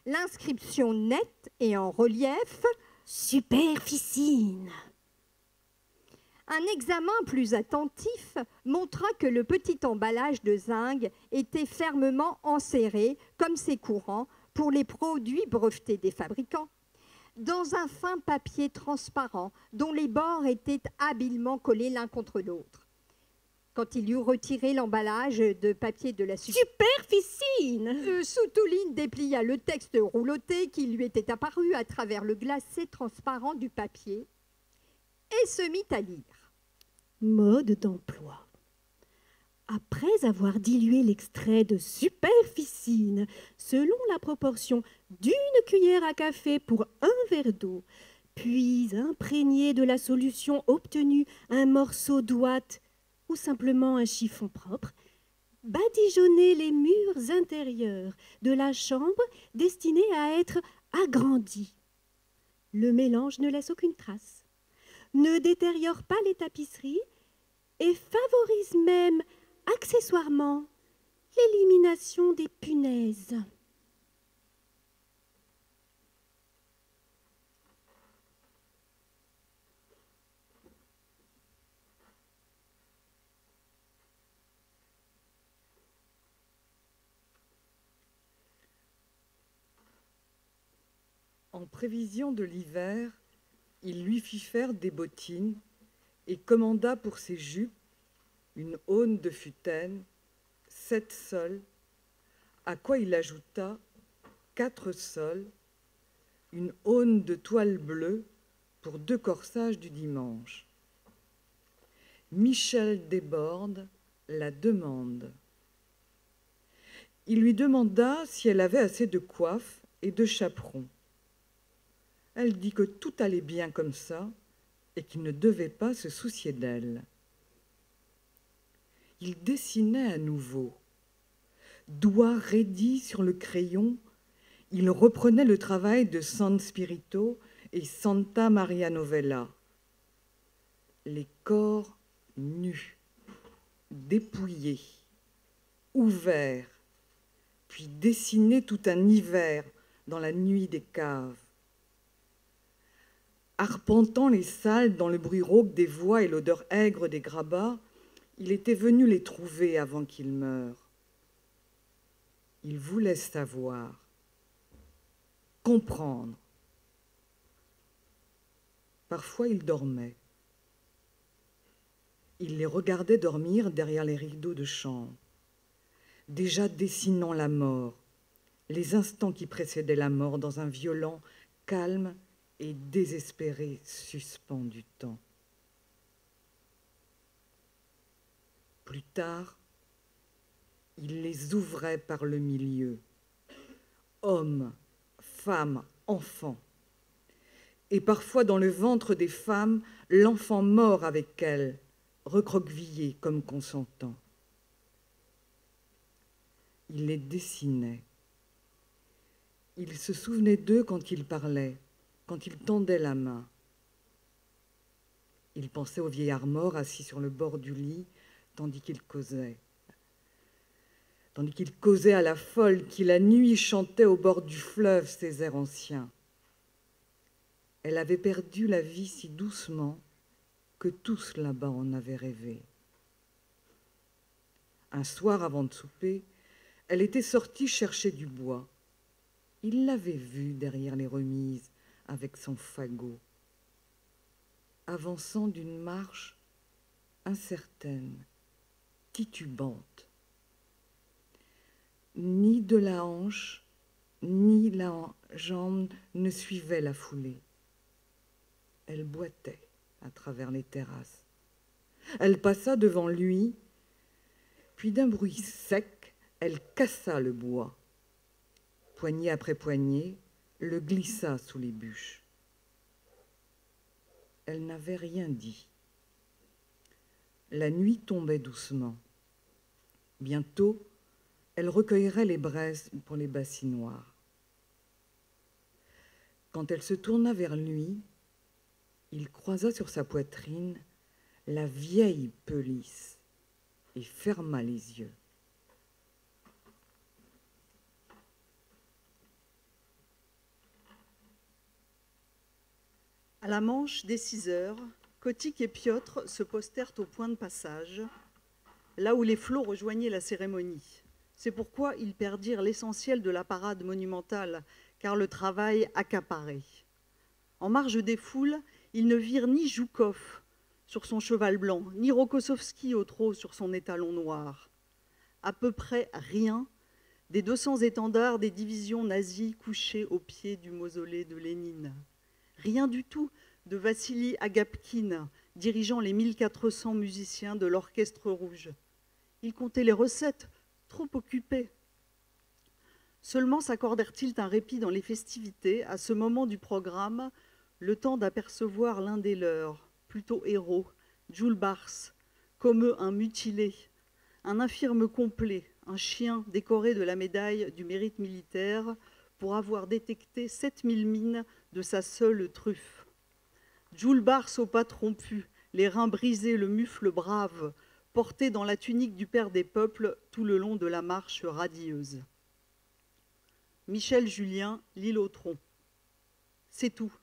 l'inscription nette et en relief « Superficine ». Un examen plus attentif montra que le petit emballage de zinc était fermement enserré, comme c'est courant pour les produits brevetés des fabricants, dans un fin papier transparent dont les bords étaient habilement collés l'un contre l'autre. Quand il eut retiré l'emballage de papier de la Superficine, Soutouline déplia le texte rouloté qui lui était apparu à travers le glacé transparent du papier et se mit à lire. Mode d'emploi. Après avoir dilué l'extrait de superficine selon la proportion d'une cuillère à café pour un verre d'eau, puis imprégné de la solution obtenue un morceau d'ouate ou simplement un chiffon propre, badigeonnez les murs intérieurs de la chambre destinée à être agrandie. Le mélange ne laisse aucune trace, ne détériore pas les tapisseries et favorise même accessoirement l'élimination des punaises. En prévision de l'hiver, il lui fit faire des bottines et commanda pour ses jupes une aune de futaine, 7 sols, à quoi il ajouta 4 sols, une aune de toile bleue pour 2 corsages du dimanche. Michel Desbordes la demande. Il lui demanda si elle avait assez de coiffes et de chaperons. Elle dit que tout allait bien comme ça et qu'il ne devait pas se soucier d'elle. Il dessinait à nouveau. Doigts raidis sur le crayon, il reprenait le travail de San Spirito et Santa Maria Novella. Les corps nus, dépouillés, ouverts, puis dessinés tout un hiver dans la nuit des caves. Arpentant les salles dans le bruit rauque des voix et l'odeur aigre des grabats, il était venu les trouver avant qu'il meure. Il voulait savoir, comprendre. Parfois, il dormait. Il les regardait dormir derrière les rideaux de chambre, déjà dessinant la mort, les instants qui précédaient la mort dans un violent, calme et désespéré suspens du temps. Plus tard, il les ouvrait par le milieu, hommes, femmes, enfants, et parfois dans le ventre des femmes, l'enfant mort avec elles, recroquevillé comme consentant. Il les dessinait. Il se souvenait d'eux quand il parlait, quand il tendait la main. Il pensait au vieillard mort assis sur le bord du lit, tandis qu'il causait à la folle qui la nuit chantait au bord du fleuve ses airs anciens. Elle avait perdu la vie si doucement que tous là-bas en avaient rêvé. Un soir avant de souper, elle était sortie chercher du bois. Il l'avait vue derrière les remises avec son fagot, avançant d'une marche incertaine, titubante. Ni de la hanche, ni la jambe ne suivaient la foulée. Elle boitait à travers les terrasses. Elle passa devant lui, puis d'un bruit sec, elle cassa le bois. Poignée après poignée, le glissa sous les bûches. Elle n'avait rien dit. La nuit tombait doucement. Bientôt, elle recueillerait les braises pour les bassinoires. Quand elle se tourna vers lui, il croisa sur sa poitrine la vieille pelisse et ferma les yeux. À la Manche, dès 6 heures, Kotick et Piotr se postèrent au point de passage, là où les flots rejoignaient la cérémonie. C'est pourquoi ils perdirent l'essentiel de la parade monumentale, car le travail accaparait. En marge des foules, ils ne virent ni Joukov sur son cheval blanc, ni Rokossovski au trot sur son étalon noir. À peu près rien des 200 étendards des divisions nazies couchés au pied du mausolée de Lénine. Rien du tout de Vassili Agapkine, dirigeant les 1400 musiciens de l'Orchestre Rouge. Ils comptaient les recettes, trop occupés. Seulement s'accordèrent-ils un répit dans les festivités, à ce moment du programme, le temps d'apercevoir l'un des leurs, plutôt héros, Jules Bars, comme eux un mutilé, un infirme complet, un chien décoré de la médaille du mérite militaire pour avoir détecté 7000 mines de sa seule truffe. Jules Bars aux pattes rompues, les reins brisés, le mufle brave, porté dans la tunique du père des peuples tout le long de la marche radieuse. Michel Julien, l'île au tronc. C'est tout.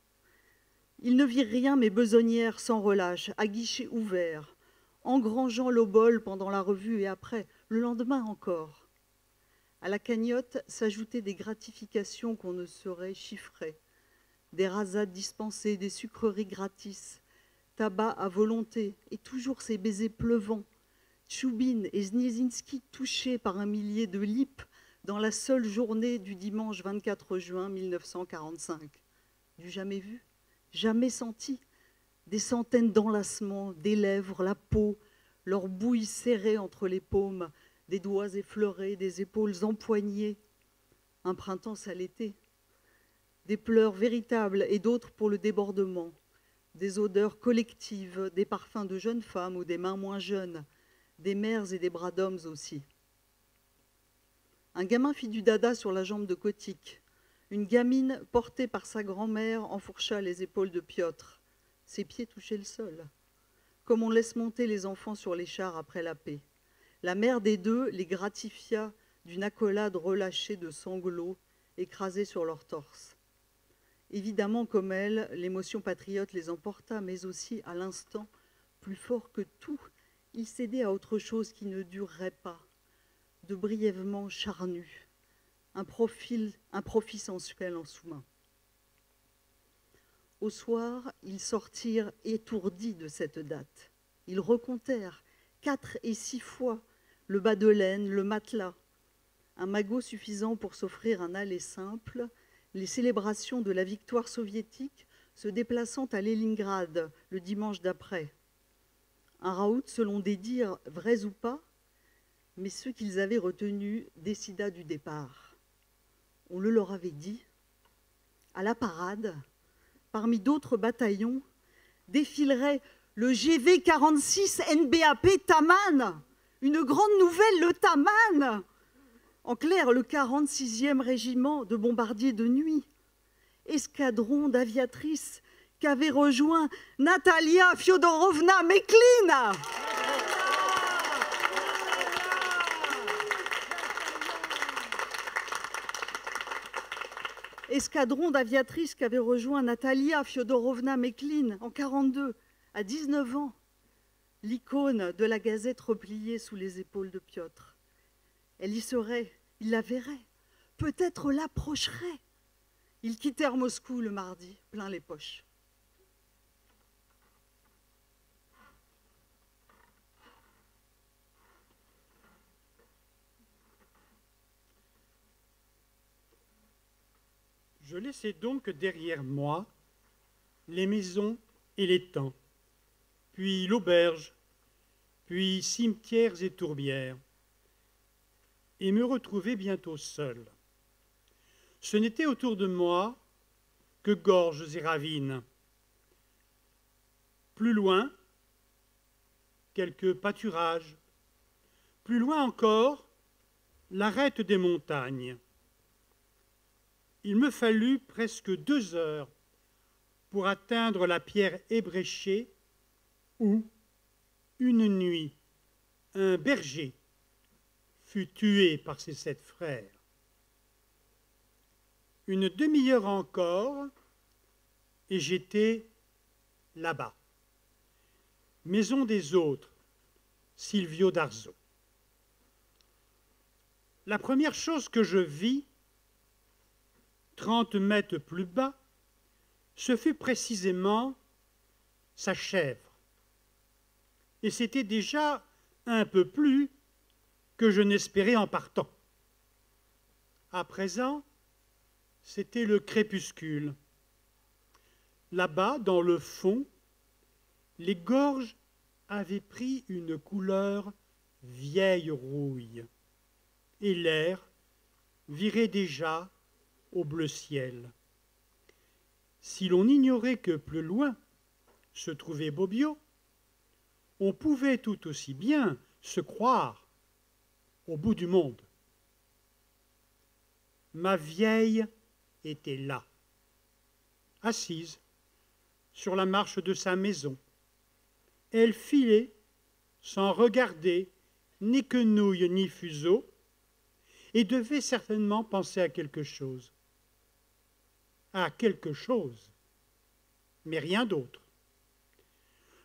Ils ne virent rien mais besognèrent sans relâche, à guichet ouvert, engrangeant l'obole pendant la revue et après, le lendemain encore. À la cagnotte s'ajoutaient des gratifications qu'on ne saurait chiffrer, des rasades dispensées, des sucreries gratis, tabac à volonté et toujours ces baisers pleuvants, Tchoubine et Zniezinski touchés par un millier de lippes dans la seule journée du dimanche 24 juin 1945. Du jamais vu, jamais sentis, des centaines d'enlacements, des lèvres, la peau, leur bouille serrée entre les paumes, des doigts effleurés, des épaules empoignées. Un printemps à l'été, des pleurs véritables et d'autres pour le débordement, des odeurs collectives, des parfums de jeunes femmes ou des mains moins jeunes, des mères et des bras d'hommes aussi. Un gamin fit du dada sur la jambe de Kotik. Une gamine portée par sa grand-mère enfourcha les épaules de Piotr. Ses pieds touchaient le sol, comme on laisse monter les enfants sur les chars après la paix. La mère des deux les gratifia d'une accolade relâchée de sanglots écrasés sur leur torse. Évidemment, comme elle, l'émotion patriote les emporta, mais aussi, à l'instant, plus fort que tout, ils cédaient à autre chose qui ne durerait pas, de brièvement charnu, un profit sensuel en sous-main. Au soir, ils sortirent étourdis de cette date. Ils recomptèrent 4 et 6 fois le bas de laine, le matelas, un magot suffisant pour s'offrir un aller simple, les célébrations de la victoire soviétique se déplaçant à Leningrad le dimanche d'après. Un raout, selon des dires vrais ou pas, mais ceux qu'ils avaient retenus décida du départ. On le leur avait dit. À la parade, parmi d'autres bataillons, défilerait le GV 46 NBAP Taman, une grande nouvelle, le Taman. En clair, le 46e régiment de bombardiers de nuit, escadron d'aviatrices qu'avait rejoint Natalia Fyodorovna Meklin. Escadron d'aviatrices qu'avait rejoint Natalia Fyodorovna Meklin en 1942, à 19 ans, l'icône de la gazette repliée sous les épaules de Piotr. Elle y serait, il la verrait, peut-être l'approcherait. Ils quittèrent Moscou le mardi, plein les poches. Je laissai donc derrière moi les maisons et les temps, puis l'auberge, puis cimetières et tourbières, et me retrouvai bientôt seul. Ce n'était autour de moi que gorges et ravines. Plus loin, quelques pâturages. Plus loin encore, l'arête des montagnes. Il me fallut presque 2 heures pour atteindre la pierre ébréchée où, une nuit, un berger fut tué par ses 7 frères. Une demi-heure encore, et j'étais là-bas. Maison des autres, Silvio d'Arzo. La première chose que je vis, 30 mètres plus bas, ce fut précisément sa chèvre. Et c'était déjà un peu plus que je n'espérais en partant. À présent, c'était le crépuscule. Là-bas, dans le fond, les gorges avaient pris une couleur vieille rouille, et l'air virait déjà au bleu ciel. Si l'on ignorait que plus loin se trouvait Bobbio, on pouvait tout aussi bien se croire au bout du monde. Ma vieille était là, assise sur la marche de sa maison. Elle filait sans regarder ni quenouille ni fuseau et devait certainement penser à quelque chose. À quelque chose, mais rien d'autre.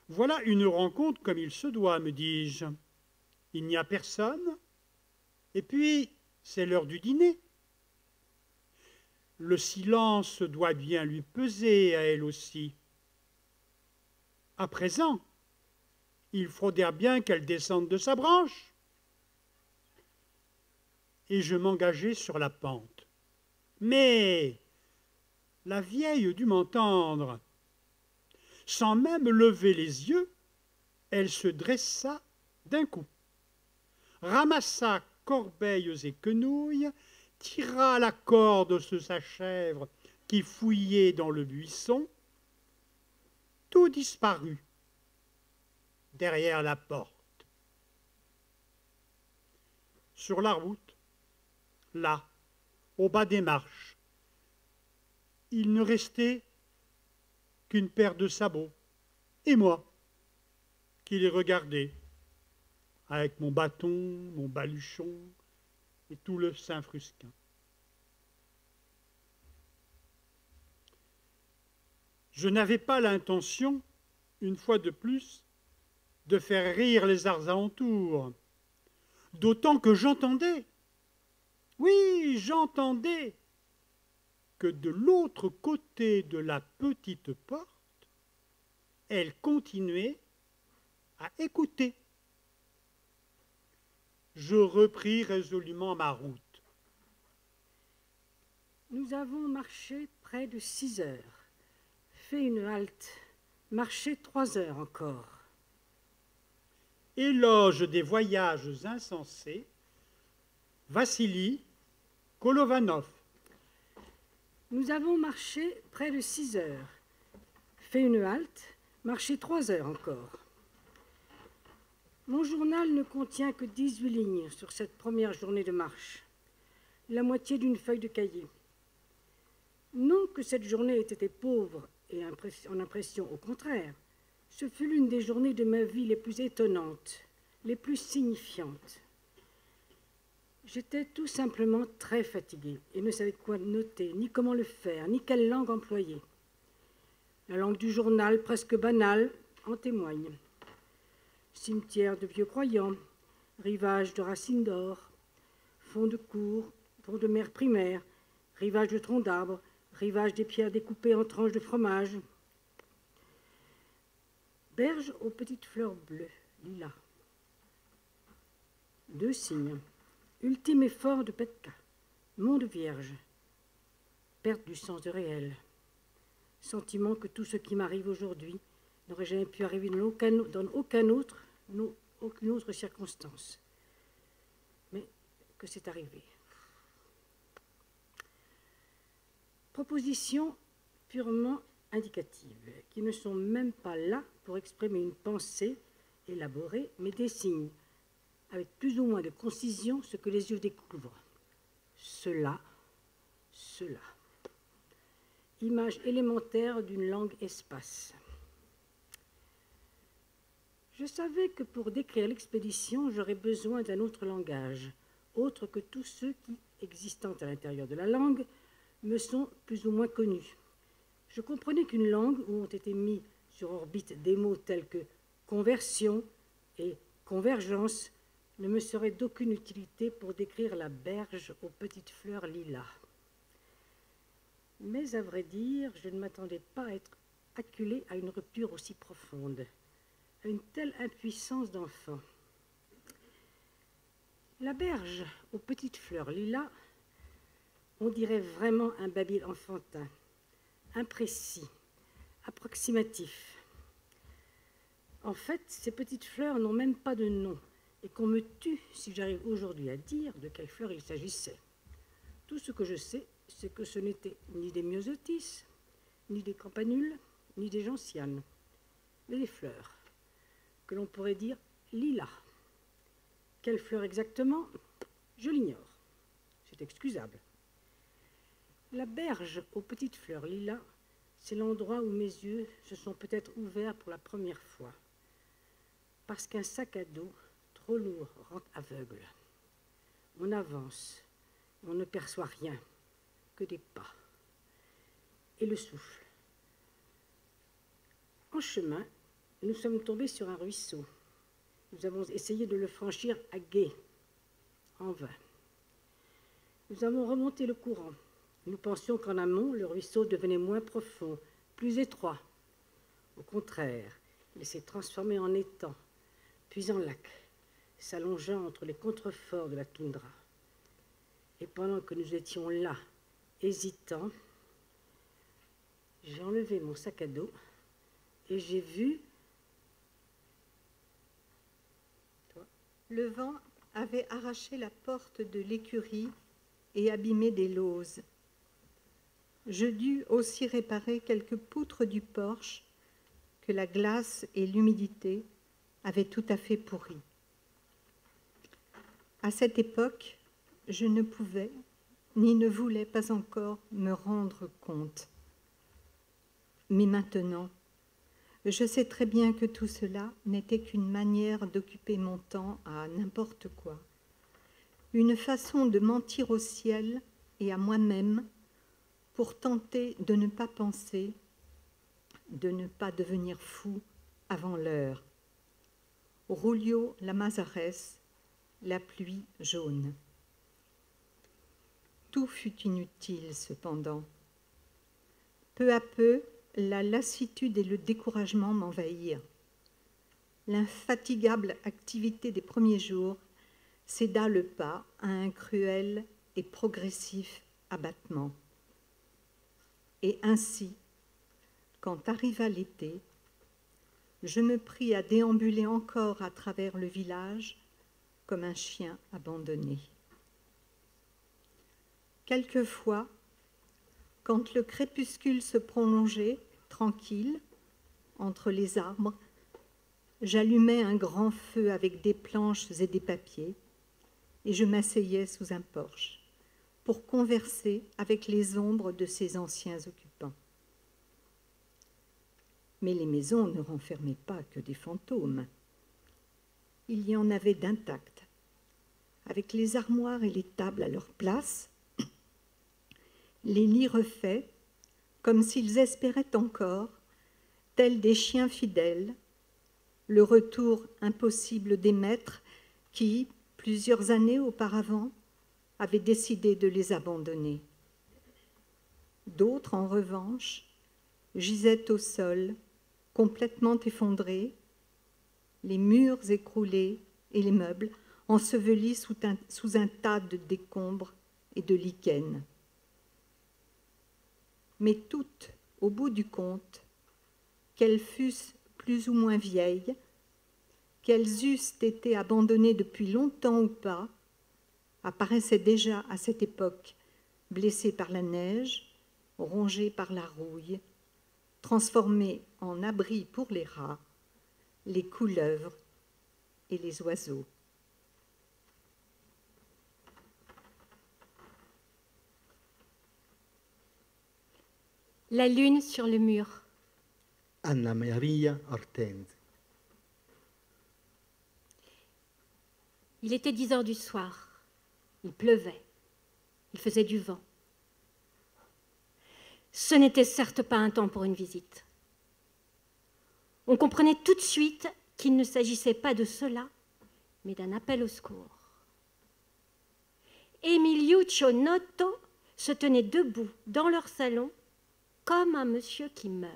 Voilà une rencontre comme il se doit, me dis-je. Il n'y a personne, et puis c'est l'heure du dîner. Le silence doit bien lui peser à elle aussi. À présent, il faudrait bien qu'elle descende de sa branche. Et je m'engageai sur la pente. Mais la vieille dut m'entendre Sans même lever les yeux, elle se dressa d'un coup, ramassa corbeilles et quenouilles, tira la corde de sa chèvre qui fouillait dans le buisson. Tout disparut derrière la porte. Sur la route, là, au bas des marches, il ne restait qu'une paire de sabots, et moi, qui les regardais, avec mon bâton, mon baluchon et tout le Saint-Frusquin. Je n'avais pas l'intention, une fois de plus, de faire rire les arts alentours, d'autant que j'entendais, oui, j'entendais, que de l'autre côté de la petite porte, elle continuait à écouter. Je repris résolument ma route. Nous avons marché près de 6 heures, fait une halte, marché 3 heures encore. Éloge des voyages insensés, Vassili Kolovanov. Nous avons marché près de 6 heures, fait une halte, marché 3 heures encore. Mon journal ne contient que 18 lignes sur cette première journée de marche, la moitié d'une feuille de cahier. Non que cette journée ait été pauvre et en impression, au contraire, ce fut l'une des journées de ma vie les plus étonnantes, les plus signifiantes. J'étais tout simplement très fatiguée et ne savais quoi noter, ni comment le faire, ni quelle langue employer. La langue du journal, presque banale, en témoigne. Cimetière de vieux croyants, rivage de racines d'or, fond de cour, fond de mer primaire, rivage de troncs d'arbres, rivage des pierres découpées en tranches de fromage. Berge aux petites fleurs bleues, lilas. 2 signes. Ultime effort de Petka. Monde vierge. Perte du sens de réel. Sentiment que tout ce qui m'arrive aujourd'hui n'aurait jamais pu arriver dans aucune autre circonstance. Mais que c'est arrivé. Propositions purement indicatives, qui ne sont même pas là pour exprimer une pensée élaborée, mais des signes, avec plus ou moins de concision, ce que les yeux découvrent. Cela. Image élémentaire d'une langue espace. Je savais que pour décrire l'expédition, j'aurais besoin d'un autre langage, autre que tous ceux qui, existant à l'intérieur de la langue, me sont plus ou moins connus. Je comprenais qu'une langue où ont été mis sur orbite des mots tels que conversion et convergence ne me serait d'aucune utilité pour décrire la berge aux petites fleurs lilas. Mais à vrai dire, je ne m'attendais pas à être acculée à une rupture aussi profonde, à une telle impuissance d'enfant. La berge aux petites fleurs lilas, on dirait vraiment un babil enfantin, imprécis, approximatif. En fait, ces petites fleurs n'ont même pas de nom, et qu'on me tue si j'arrive aujourd'hui à dire de quelle fleur il s'agissait. Tout ce que je sais, c'est que ce n'étaient ni des myosotis, ni des campanules, ni des gentianes, mais des fleurs, que l'on pourrait dire lilas. Quelle fleur exactement? Je l'ignore. C'est excusable. La berge aux petites fleurs lilas, c'est l'endroit où mes yeux se sont peut-être ouverts pour la première fois, parce qu'un sac à dos trop lourd rend aveugle. On avance, on ne perçoit rien, que des pas, et le souffle. En chemin, nous sommes tombés sur un ruisseau. Nous avons essayé de le franchir à gué, en vain. Nous avons remonté le courant. Nous pensions qu'en amont, le ruisseau devenait moins profond, plus étroit. Au contraire, il s'est transformé en étang, puis en lac, s'allongeant entre les contreforts de la toundra. Et pendant que nous étions là, hésitants, j'ai enlevé mon sac à dos Et j'ai vu... Le vent avait arraché la porte de l'écurie et abîmé des lauses. Je dus aussi réparer quelques poutres du porche que la glace et l'humidité avaient tout à fait pourries. À cette époque, je ne pouvais ni ne voulais pas encore me rendre compte. Mais maintenant, je sais très bien que tout cela n'était qu'une manière d'occuper mon temps à n'importe quoi, une façon de mentir au ciel et à moi-même pour tenter de ne pas penser, de ne pas devenir fou avant l'heure. Rulio Llamazares, la pluie jaune. Tout fut inutile cependant. Peu à peu, la lassitude et le découragement m'envahirent. L'infatigable activité des premiers jours céda le pas à un cruel et progressif abattement. Et ainsi, quand arriva l'été, je me pris à déambuler encore à travers le village comme un chien abandonné. Quelquefois, quand le crépuscule se prolongeait, tranquille, entre les arbres, j'allumais un grand feu avec des planches et des papiers, et je m'asseyais sous un porche pour converser avec les ombres de ses anciens occupants. Mais les maisons ne renfermaient pas que des fantômes. Il y en avait d'intacts, avec les armoires et les tables à leur place, les lits refaits, comme s'ils espéraient encore, tels des chiens fidèles, le retour impossible des maîtres qui, plusieurs années auparavant, avaient décidé de les abandonner. D'autres, en revanche, gisaient au sol, complètement effondrés, les murs écroulés et les meubles ensevelis sous un tas de décombres et de lichens. Mais toutes, au bout du compte, qu'elles fussent plus ou moins vieilles, qu'elles eussent été abandonnées depuis longtemps ou pas, apparaissaient déjà à cette époque blessées par la neige, rongées par la rouille, transformées en abris pour les rats, les couleuvres et les oiseaux. La lune sur le mur. Anna Maria Ortensi. Il était 10 heures du soir. Il pleuvait. Il faisait du vent. Ce n'était certes pas un temps pour une visite. On comprenait tout de suite qu'il ne s'agissait pas de cela, mais d'un appel au secours. Emiliuccio Noto se tenait debout dans leur salon comme un monsieur qui meurt.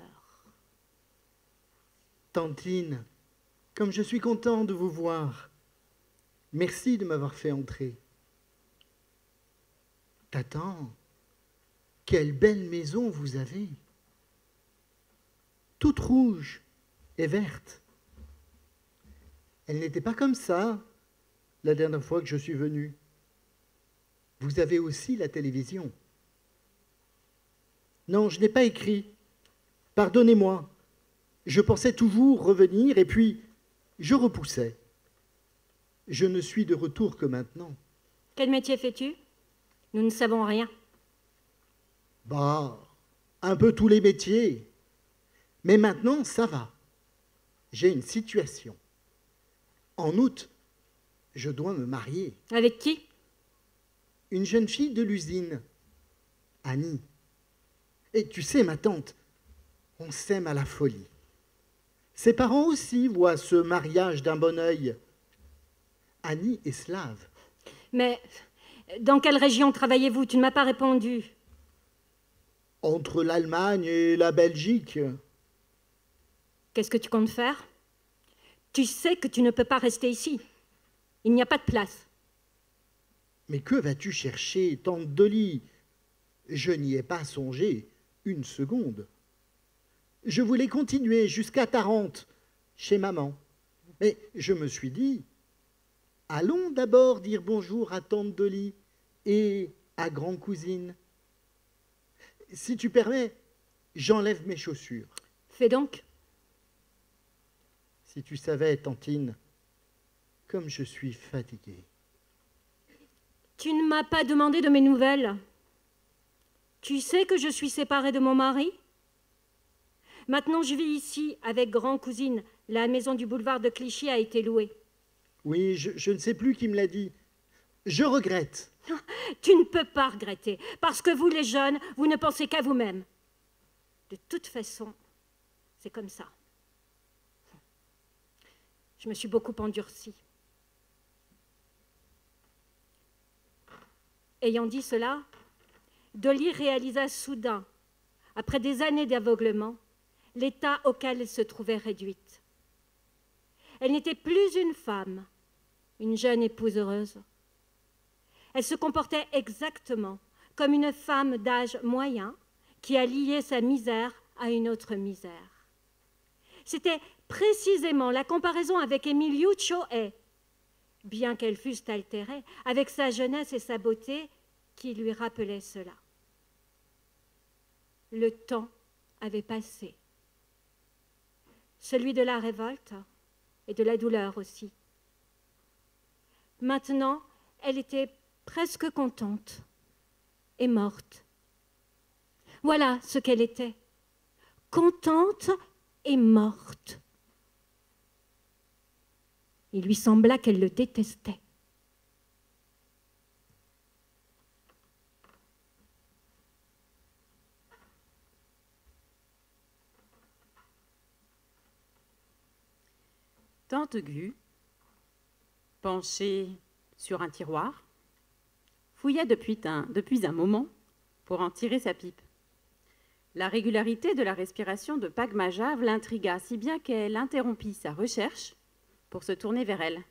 Tantine, comme je suis content de vous voir. Merci de m'avoir fait entrer. Tatan, quelle belle maison vous avez. Toute rouge et verte. Elle n'était pas comme ça la dernière fois que je suis venu. Vous avez aussi la télévision. Non, je n'ai pas écrit. Pardonnez-moi. Je pensais toujours revenir et puis je repoussais. Je ne suis de retour que maintenant. Quel métier fais-tu? Nous ne savons rien. Bah, un peu tous les métiers. Mais maintenant, ça va. J'ai une situation. En août, je dois me marier. Avec qui? Une jeune fille de l'usine, Annie. Et tu sais, ma tante, on s'aime à la folie. Ses parents aussi voient ce mariage d'un bon œil. Annie est slave. Mais dans quelle région travaillez-vous? Tu ne m'as pas répondu. Entre l'Allemagne et la Belgique. Qu'est-ce que tu comptes faire? Tu sais que tu ne peux pas rester ici. Il n'y a pas de place. Mais que vas-tu chercher, tante Dolly? Je n'y ai pas songé une seconde. Je voulais continuer jusqu'à Tarente, chez maman. Mais je me suis dit, allons d'abord dire bonjour à tante Dolly et à grand-cousine. Si tu permets, j'enlève mes chaussures. Fais donc. Si tu savais, tantine, comme je suis fatiguée. Tu ne m'as pas demandé de mes nouvelles. Tu sais que je suis séparée de mon mari? Maintenant, je vis ici avec grand-cousine. La maison du boulevard de Clichy a été louée. Oui, je ne sais plus qui me l'a dit. Je regrette. Tu ne peux pas regretter, parce que vous, les jeunes, vous ne pensez qu'à vous-même. De toute façon, c'est comme ça. Je me suis beaucoup endurcie. Ayant dit cela, Dolly réalisa soudain, après des années d'aveuglement, l'état auquel elle se trouvait réduite. Elle n'était plus une femme, une jeune épouse heureuse. Elle se comportait exactement comme une femme d'âge moyen qui a lié sa misère à une autre misère. C'était précisément la comparaison avec Emiliuccio et, bien qu'elles fussent altérées, avec sa jeunesse et sa beauté qui lui rappelaient cela. Le temps avait passé, celui de la révolte et de la douleur aussi. Maintenant, elle était presque contente et morte. Voilà ce qu'elle était, contente et morte. Il lui sembla qu'elle le détestait. Tante Gu, penchée sur un tiroir, fouilla depuis un moment pour en tirer sa pipe. La régularité de la respiration de Pagmajave l'intrigua si bien qu'elle interrompit sa recherche pour se tourner vers elle.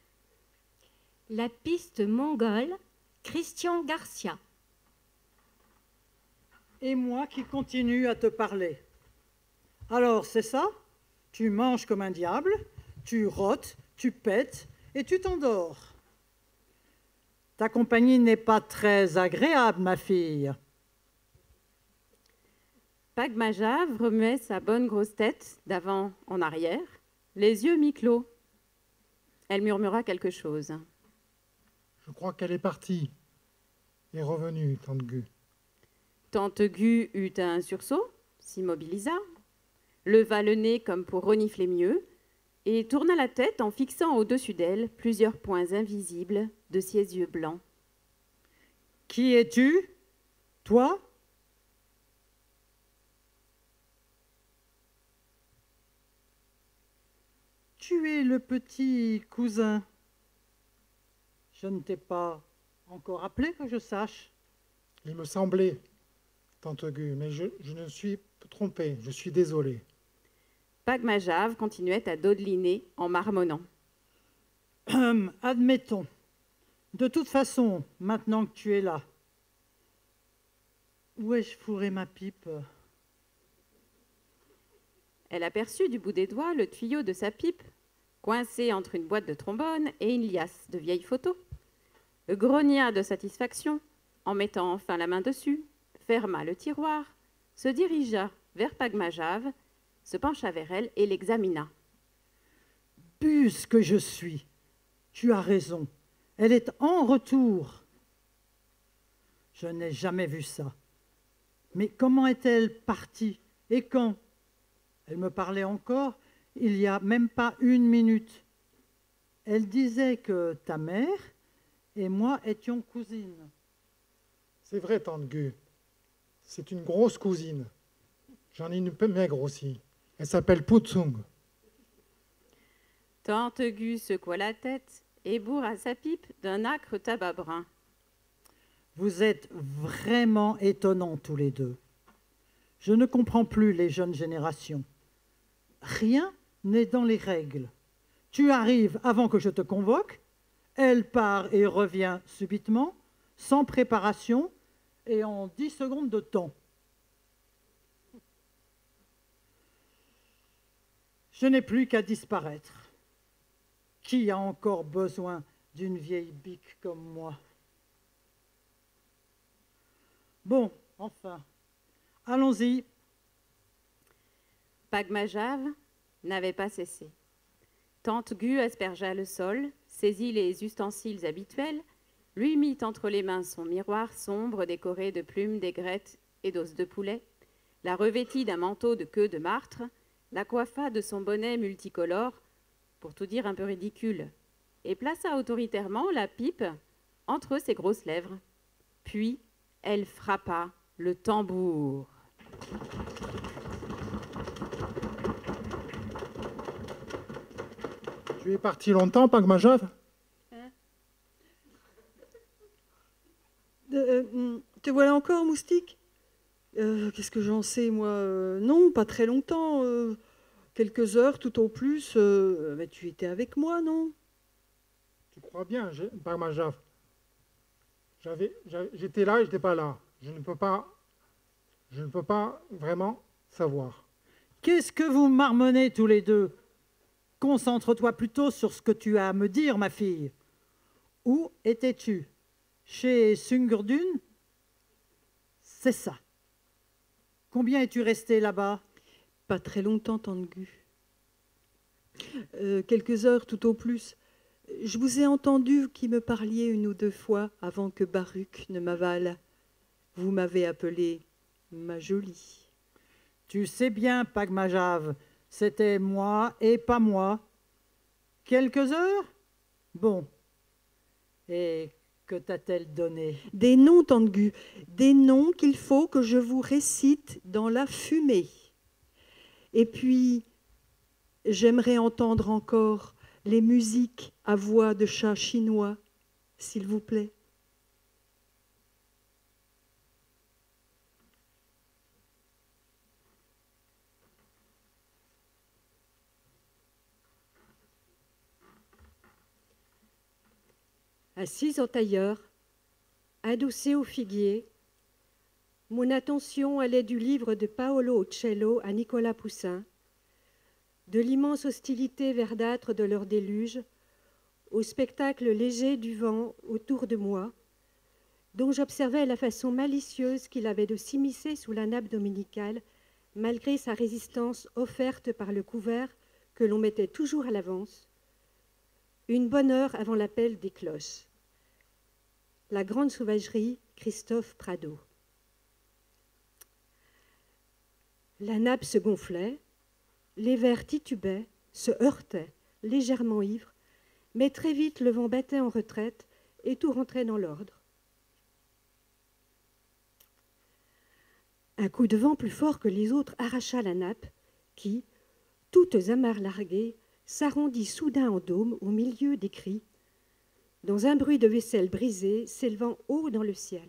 La piste mongole, Christian Garcia. Et moi qui continue à te parler. Alors, c'est ça? Tu manges comme un diable, tu rôtes, tu pètes et tu t'endors. Ta compagnie n'est pas très agréable, ma fille. Pagmajave remuait sa bonne grosse tête d'avant en arrière, les yeux mi-clos. Elle murmura quelque chose. Je crois qu'elle est partie et revenue, tante Gu. Tante Gu eut un sursaut, s'immobilisa, leva le nez comme pour renifler mieux, et tourna la tête en fixant au-dessus d'elle plusieurs points invisibles de ses yeux blancs. « Qui es-tu? Toi? » Tu es le petit cousin. Je ne t'ai pas encore appelé que je sache. Il me semblait, tante Gu, mais je ne suis trompé, je suis désolé. Pagmajave continuait à dodeliner en marmonnant. Admettons. De toute façon, maintenant que tu es là, où ai-je fourré ma pipe? Elle aperçut du bout des doigts le tuyau de sa pipe, coincé entre une boîte de trombone et une liasse de vieilles photos. Grogna de satisfaction en mettant enfin la main dessus, ferma le tiroir, se dirigea vers Pagmajave, se pencha vers elle et l'examina. « Buse que je suis! Tu as raison, elle est en retour. Je n'ai jamais vu ça. Mais comment est-elle partie et quand? Elle me parlait encore il n'y a même pas une minute. Elle disait que ta mère et moi étions cousines. » C'est vrai, tante Gu. C'est une grosse cousine. J'en ai une peu maigre aussi. Elle s'appelle Putsung. Tante Gu secoua la tête et bourra sa pipe d'un âcre tabac brun. Vous êtes vraiment étonnants tous les deux. Je ne comprends plus les jeunes générations. Rien n'est dans les règles. Tu arrives avant que je te convoque, elle part et revient subitement, sans préparation et en 10 secondes de temps. Je n'ai plus qu'à disparaître. Qui a encore besoin d'une vieille bique comme moi? Bon, enfin, allons-y. Pagmajave n'avait pas cessé. Tante Gu aspergea le sol, saisit les ustensiles habituels, lui mit entre les mains son miroir sombre décoré de plumes d'aigrettes et d'os de poulet, la revêtit d'un manteau de queue de martre, la coiffa de son bonnet multicolore, pour tout dire un peu ridicule, et plaça autoritairement la pipe entre ses grosses lèvres. Puis elle frappa le tambour. Tu es parti longtemps, Pagmajave? Te voilà encore, moustique? Qu'est-ce que j'en sais, moi? Non, pas très longtemps. Quelques heures, tout au plus. Mais tu étais avec moi, non? Tu crois bien, Pagmajave. J'étais là et je n'étais pas là. Je ne peux pas vraiment savoir. Qu'est-ce que vous marmonnez tous les deux? Concentre-toi plutôt sur ce que tu as à me dire, ma fille. Où étais-tu? Chez Sungurdun? C'est ça. Combien es-tu resté là-bas? Pas très longtemps, tante Gu. Quelques heures tout au plus. Je vous ai entendu qui me parliez une ou deux fois avant que Baruch ne m'avale. Vous m'avez appelée ma jolie. Tu sais bien, Pagmajave, c'était moi et pas moi. Quelques heures? Bon. Et que t'a-t-elle donné? Des noms, tante Gu, des noms qu'il faut que je vous récite dans la fumée. Et puis, j'aimerais entendre encore les musiques à voix de chat chinois, s'il vous plaît. Assise en tailleur, adossée au figuier, mon attention allait du livre de Paolo Uccello à Nicolas Poussin, de l'immense hostilité verdâtre de leur déluge, au spectacle léger du vent autour de moi, dont j'observais la façon malicieuse qu'il avait de s'immiscer sous la nappe dominicale, malgré sa résistance offerte par le couvert que l'on mettait toujours à l'avance, une bonne heure avant l'appel des cloches. La grande sauvagerie, Christophe Prado. La nappe se gonflait, les verres titubaient, se heurtaient, légèrement ivres, mais très vite le vent battait en retraite et tout rentrait dans l'ordre. Un coup de vent plus fort que les autres arracha la nappe qui, toutes amarres larguées, s'arrondit soudain en dôme au milieu des cris, dans un bruit de vaisselle brisée s'élevant haut dans le ciel.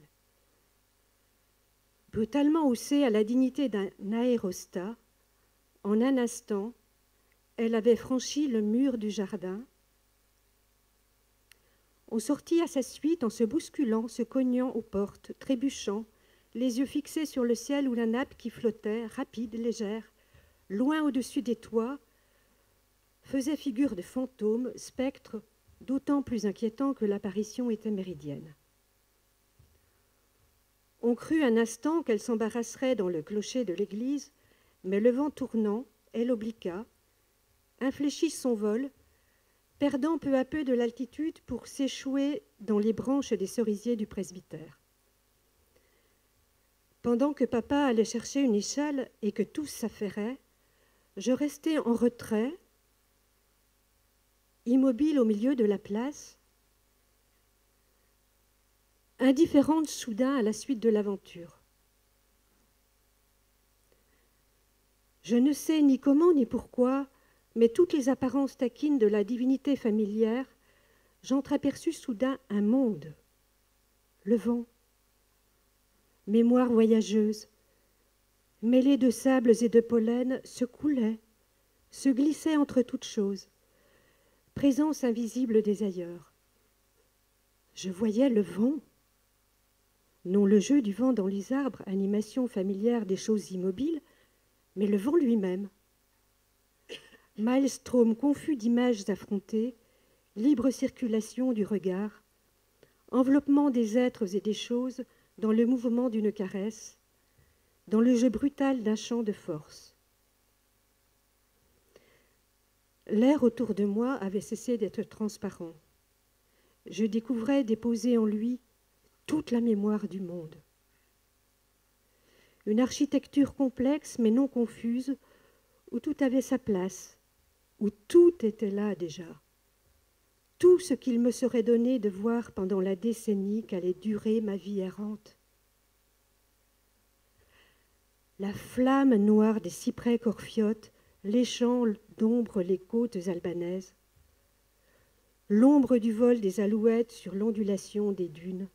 Brutalement haussée à la dignité d'un aérostat, en un instant, elle avait franchi le mur du jardin. On sortit à sa suite en se bousculant, se cognant aux portes, trébuchant, les yeux fixés sur le ciel où la nappe qui flottait, rapide, légère, loin au-dessus des toits, faisait figure de fantôme, spectre, d'autant plus inquiétant que l'apparition était méridienne. On crut un instant qu'elle s'embarrasserait dans le clocher de l'église, mais le vent tournant, elle obliqua, infléchit son vol, perdant peu à peu de l'altitude pour s'échouer dans les branches des cerisiers du presbytère. Pendant que papa allait chercher une échelle et que tous s'affairaient, je restais en retrait, immobile au milieu de la place, indifférente soudain à la suite de l'aventure. Je ne sais ni comment ni pourquoi, mais toutes les apparences taquines de la divinité familière, j'entreaperçus soudain un monde, le vent, mémoire voyageuse, mêlée de sables et de pollen, se coulait, se glissait entre toutes choses, présence invisible des ailleurs. Je voyais le vent, non le jeu du vent dans les arbres, animation familière des choses immobiles, mais le vent lui-même. maelstrom confus d'images affrontées, libre circulation du regard, enveloppement des êtres et des choses dans le mouvement d'une caresse, dans le jeu brutal d'un chant de force. L'air autour de moi avait cessé d'être transparent. Je découvrais déposer en lui toute la mémoire du monde. Une architecture complexe mais non confuse, où tout avait sa place, où tout était là déjà. Tout ce qu'il me serait donné de voir pendant la décennie qu'allait durer ma vie errante. La flamme noire des cyprès corfiotes léchant d'ombre les côtes albanaises, l'ombre du vol des alouettes sur l'ondulation des dunes,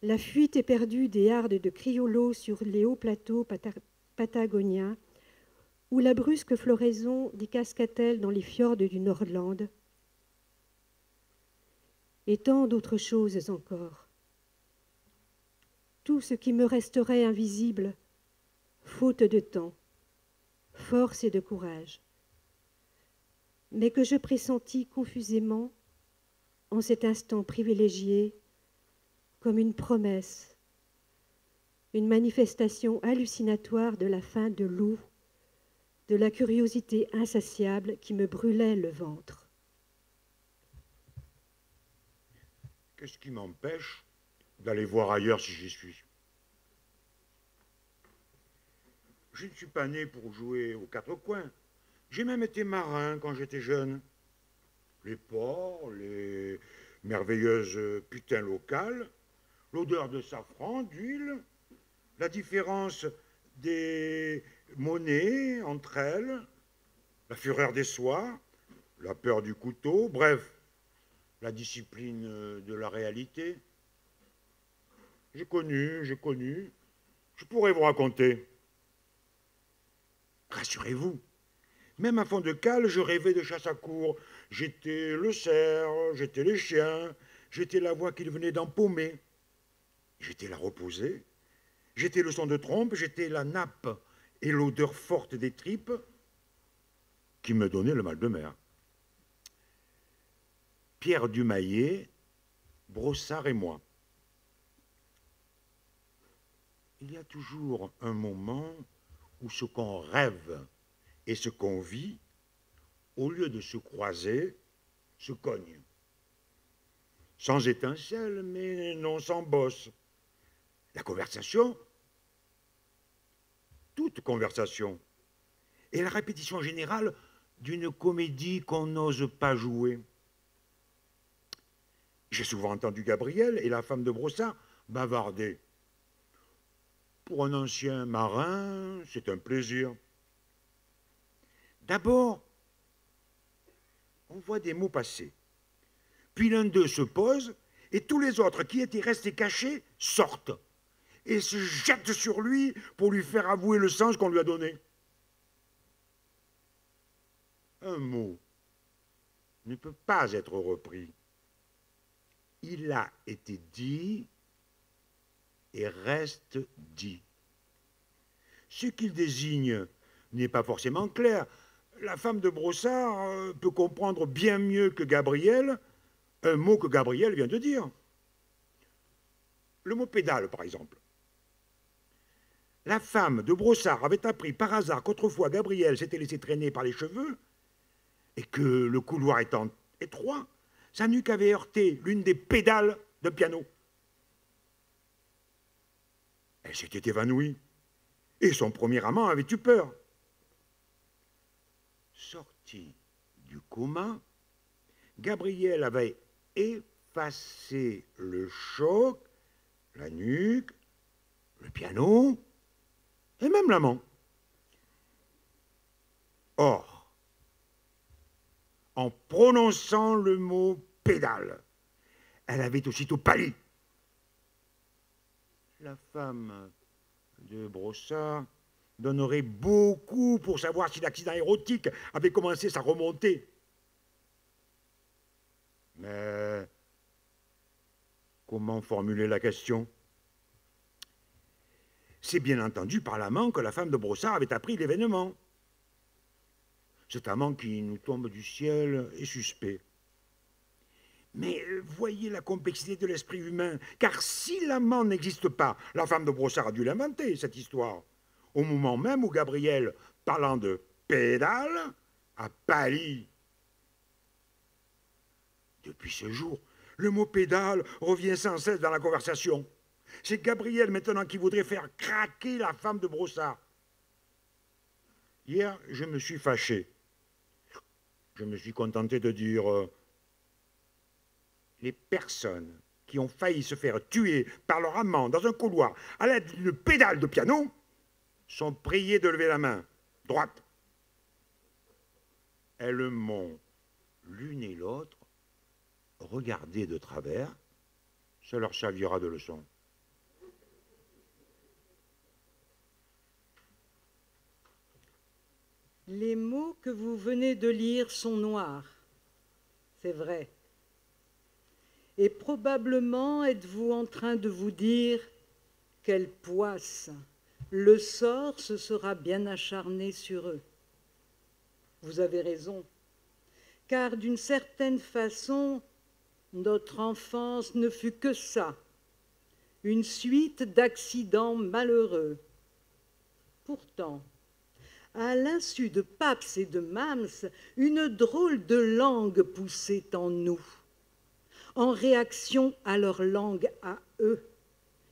la fuite éperdue des hardes de criollo sur les hauts plateaux patagoniens, ou la brusque floraison des cascatelles dans les fjords du Nordland, et tant d'autres choses encore. Tout ce qui me resterait invisible, faute de temps, force et de courage, mais que je pressentis confusément en cet instant privilégié comme une promesse, une manifestation hallucinatoire de la faim de loup, de la curiosité insatiable qui me brûlait le ventre. Qu'est-ce qui m'empêche d'aller voir ailleurs si j'y suis? Je ne suis pas né pour jouer aux quatre coins. J'ai même été marin quand j'étais jeune. Les ports, les merveilleuses putains locales, l'odeur de safran, d'huile, la différence des monnaies entre elles, la fureur des soies, la peur du couteau, bref, la discipline de la réalité. J'ai connu, je pourrais vous raconter. Rassurez-vous, même à fond de cale, je rêvais de chasse à courre. J'étais le cerf, j'étais les chiens, j'étais la voix qu'il venait d'empaumer. J'étais la reposée, j'étais le son de trompe, j'étais la nappe et l'odeur forte des tripes qui me donnaient le mal de mer. Pierre Dumayet, Brossard et moi. Il y a toujours un moment où ce qu'on rêve et ce qu'on vit, au lieu de se croiser, se cognent. Sans étincelle, mais non sans bosse. La conversation, toute conversation, est la répétition générale d'une comédie qu'on n'ose pas jouer. J'ai souvent entendu Gabriel et la femme de Brossard bavarder. Pour un ancien marin, c'est un plaisir. D'abord, on voit des mots passer. Puis l'un d'eux se pose et tous les autres qui étaient restés cachés sortent et se jettent sur lui pour lui faire avouer le sens qu'on lui a donné. Un mot ne peut pas être repris. Il a été dit et reste dit. Ce qu'il désigne n'est pas forcément clair. La femme de Brossard peut comprendre bien mieux que Gabriel un mot que Gabriel vient de dire. Le mot pédale, par exemple. La femme de Brossard avait appris par hasard qu'autrefois Gabriel s'était laissé traîner par les cheveux et que le couloir étant étroit, sa nuque avait heurté l'une des pédales d'un piano. Elle s'était évanouie et son premier amant avait eu peur. Sorti du coma, Gabriel avait effacé le choc, la nuque, le piano et même l'amant. Or, en prononçant le mot pédale, elle avait aussitôt pâli. La femme de Brossard donnerait beaucoup pour savoir si l'accident érotique avait commencé sa remontée. Mais comment formuler la question? C'est bien entendu par l'amant que la femme de Brossard avait appris l'événement. Cet amant qui nous tombe du ciel est suspect. Mais voyez la complexité de l'esprit humain, car si l'amant n'existe pas, la femme de Brossard a dû l'inventer, cette histoire. Au moment même où Gabriel, parlant de pédale, a pâli. Depuis ce jour, le mot pédale revient sans cesse dans la conversation. C'est Gabriel maintenant qui voudrait faire craquer la femme de Brossard. Hier, je me suis fâché. Je me suis contenté de dire... les personnes qui ont failli se faire tuer par leur amant dans un couloir à l'aide d'une pédale de piano sont priées de lever la main droite. Elles m'ont, l'une et l'autre, regardé de travers. Ça leur servira de leçon. Les mots que vous venez de lire sont noirs. C'est vrai. Et probablement êtes-vous en train de vous dire « Quelle poisse! Le sort se sera bien acharné sur eux. » Vous avez raison, car d'une certaine façon, notre enfance ne fut que ça, une suite d'accidents malheureux. Pourtant, à l'insu de Pabst et de Mams, une drôle de langue poussait en nous, en réaction à leur langue à eux,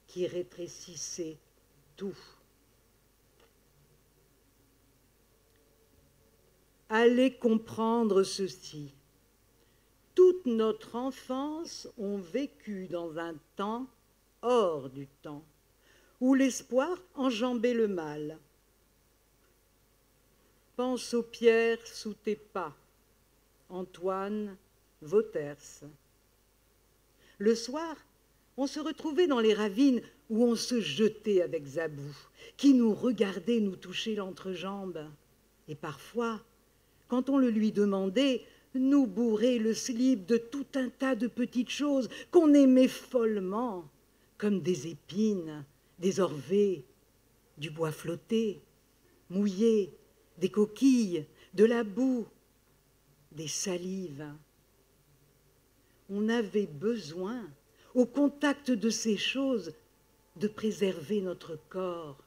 qui rétrécissait tout. Allez comprendre ceci. Toute notre enfance, on vécut dans un temps hors du temps, où l'espoir enjambait le mal. Pense aux pierres sous tes pas, Antoine Vauters. Le soir, on se retrouvait dans les ravines où on se jetait avec Zabou, qui nous regardait nous toucher l'entrejambe. Et parfois, quand on le lui demandait, nous bourrait le slip de tout un tas de petites choses qu'on aimait follement, comme des épines, des orvées, du bois flotté, mouillé, des coquilles, de la boue, des salives. On avait besoin, au contact de ces choses, de préserver notre corps,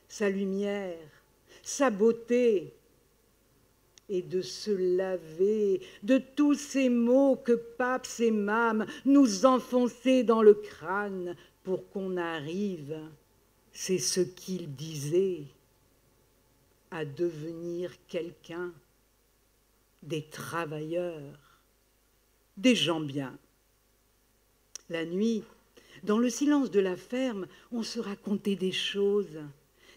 sa lumière, sa beauté, et de se laver de tous ces mots que Pabst et Mams nous enfonçaient dans le crâne pour qu'on arrive, c'est ce qu'ils disaient, à devenir quelqu'un, des travailleurs, des gens bien. La nuit, dans le silence de la ferme, on se racontait des choses,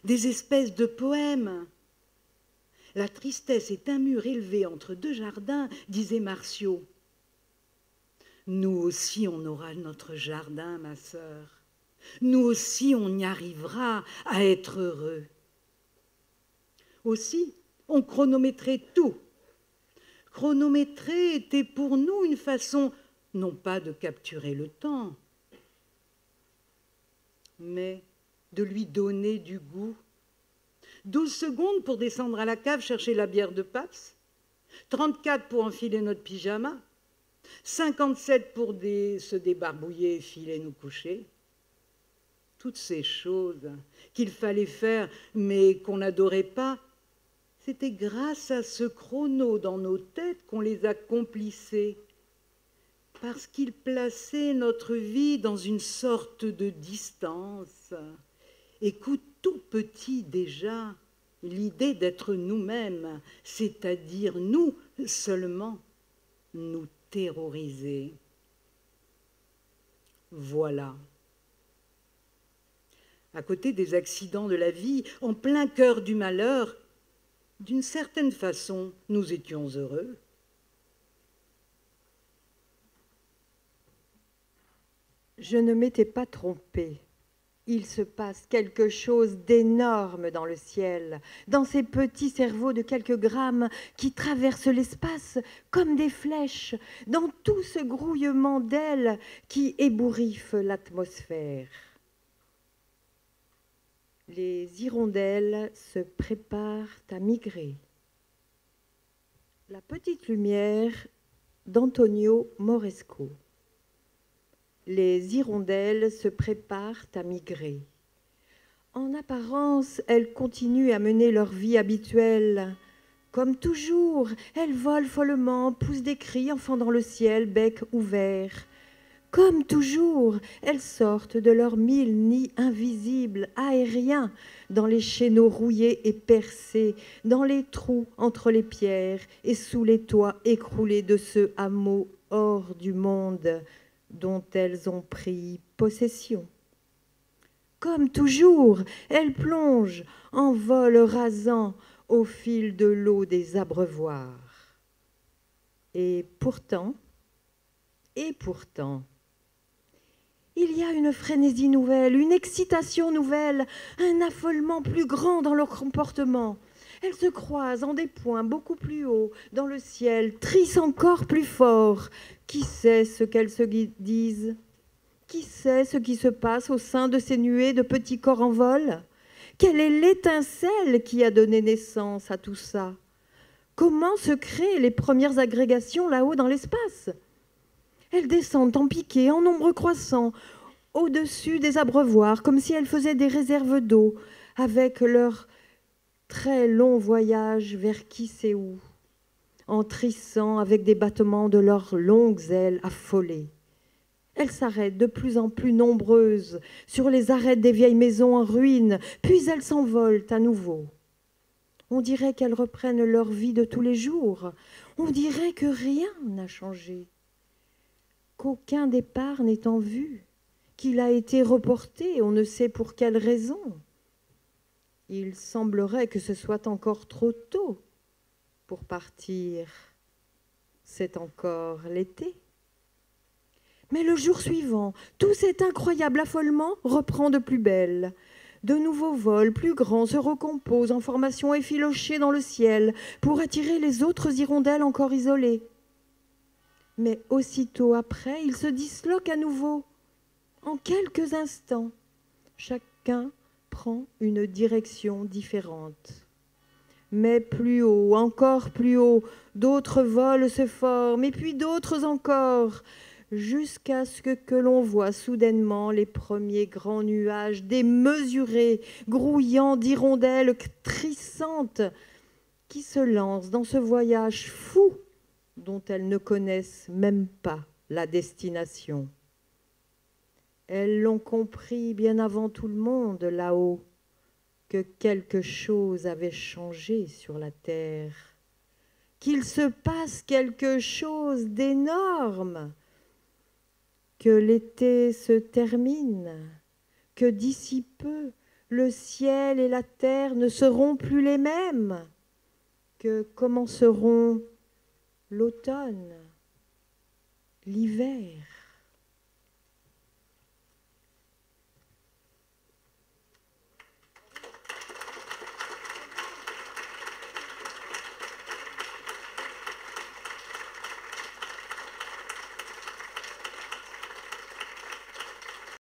des espèces de poèmes. La tristesse est un mur élevé entre deux jardins, disait Martiaux. Nous aussi, on aura notre jardin, ma sœur. Nous aussi, on y arrivera à être heureux. Aussi, on chronométrait tout. Chronométrer était pour nous une façon, non pas de capturer le temps, mais de lui donner du goût. 12 secondes pour descendre à la cave chercher la bière de Pabst, 34 pour enfiler notre pyjama, 57 pour se débarbouiller et filer nous coucher. Toutes ces choses qu'il fallait faire mais qu'on n'adorait pas, c'était grâce à ce chrono dans nos têtes qu'on les accomplissait, parce qu'il plaçait notre vie dans une sorte de distance. Écoute, tout petit déjà, l'idée d'être nous-mêmes, c'est-à-dire nous seulement, nous terroriser. Voilà. À côté des accidents de la vie, en plein cœur du malheur, d'une certaine façon, nous étions heureux. Je ne m'étais pas trompée. Il se passe quelque chose d'énorme dans le ciel, dans ces petits cerveaux de quelques grammes qui traversent l'espace comme des flèches, dans tout ce grouillement d'ailes qui ébouriffe l'atmosphère. Les hirondelles se préparent à migrer. La petite lumière d'Antonio Moresco. Les hirondelles se préparent à migrer. En apparence, elles continuent à mener leur vie habituelle. Comme toujours, elles volent follement, poussent des cris en fendant le ciel, bec ouvert. Comme toujours, elles sortent de leurs 1000 nids invisibles, aériens, dans les chéneaux rouillés et percés, dans les trous entre les pierres et sous les toits écroulés de ce hameau hors du monde dont elles ont pris possession. Comme toujours, elles plongent en vol rasant au fil de l'eau des abreuvoirs. Et pourtant, il y a une frénésie nouvelle, une excitation nouvelle, un affolement plus grand dans leur comportement. Elles se croisent en des points beaucoup plus hauts dans le ciel, trissent encore plus fort. Qui sait ce qu'elles se disent? Qui sait ce qui se passe au sein de ces nuées de petits corps en vol? Quelle est l'étincelle qui a donné naissance à tout ça? Comment se créent les premières agrégations là-haut dans l'espace? Elles descendent en piqué, en nombre croissant, au-dessus des abreuvoirs, comme si elles faisaient des réserves d'eau, avec leur très long voyage vers qui sait où, en trissant avec des battements de leurs longues ailes affolées. Elles s'arrêtent de plus en plus nombreuses sur les arêtes des vieilles maisons en ruine, puis elles s'envolent à nouveau. On dirait qu'elles reprennent leur vie de tous les jours. On dirait que rien n'a changé, qu'aucun départ n'est en vue, qu'il a été reporté, on ne sait pour quelle raison. Il semblerait que ce soit encore trop tôt pour partir. C'est encore l'été. Mais le jour suivant, tout cet incroyable affolement reprend de plus belle. De nouveaux vols plus grands se recomposent en formation effilochée dans le ciel pour attirer les autres hirondelles encore isolées. Mais aussitôt après, ils se disloquent à nouveau. En quelques instants, chacun prend une direction différente. Mais plus haut, encore plus haut, d'autres vols se forment, et puis d'autres encore, jusqu'à ce que l'on voit soudainement les premiers grands nuages démesurés, grouillant d'hirondelles trissantes, qui se lancent dans ce voyage fou dont elles ne connaissent même pas la destination. Elles l'ont compris bien avant tout le monde là-haut, que quelque chose avait changé sur la terre, qu'il se passe quelque chose d'énorme, que l'été se termine, que d'ici peu, le ciel et la terre ne seront plus les mêmes, que commenceront l'automne, l'hiver,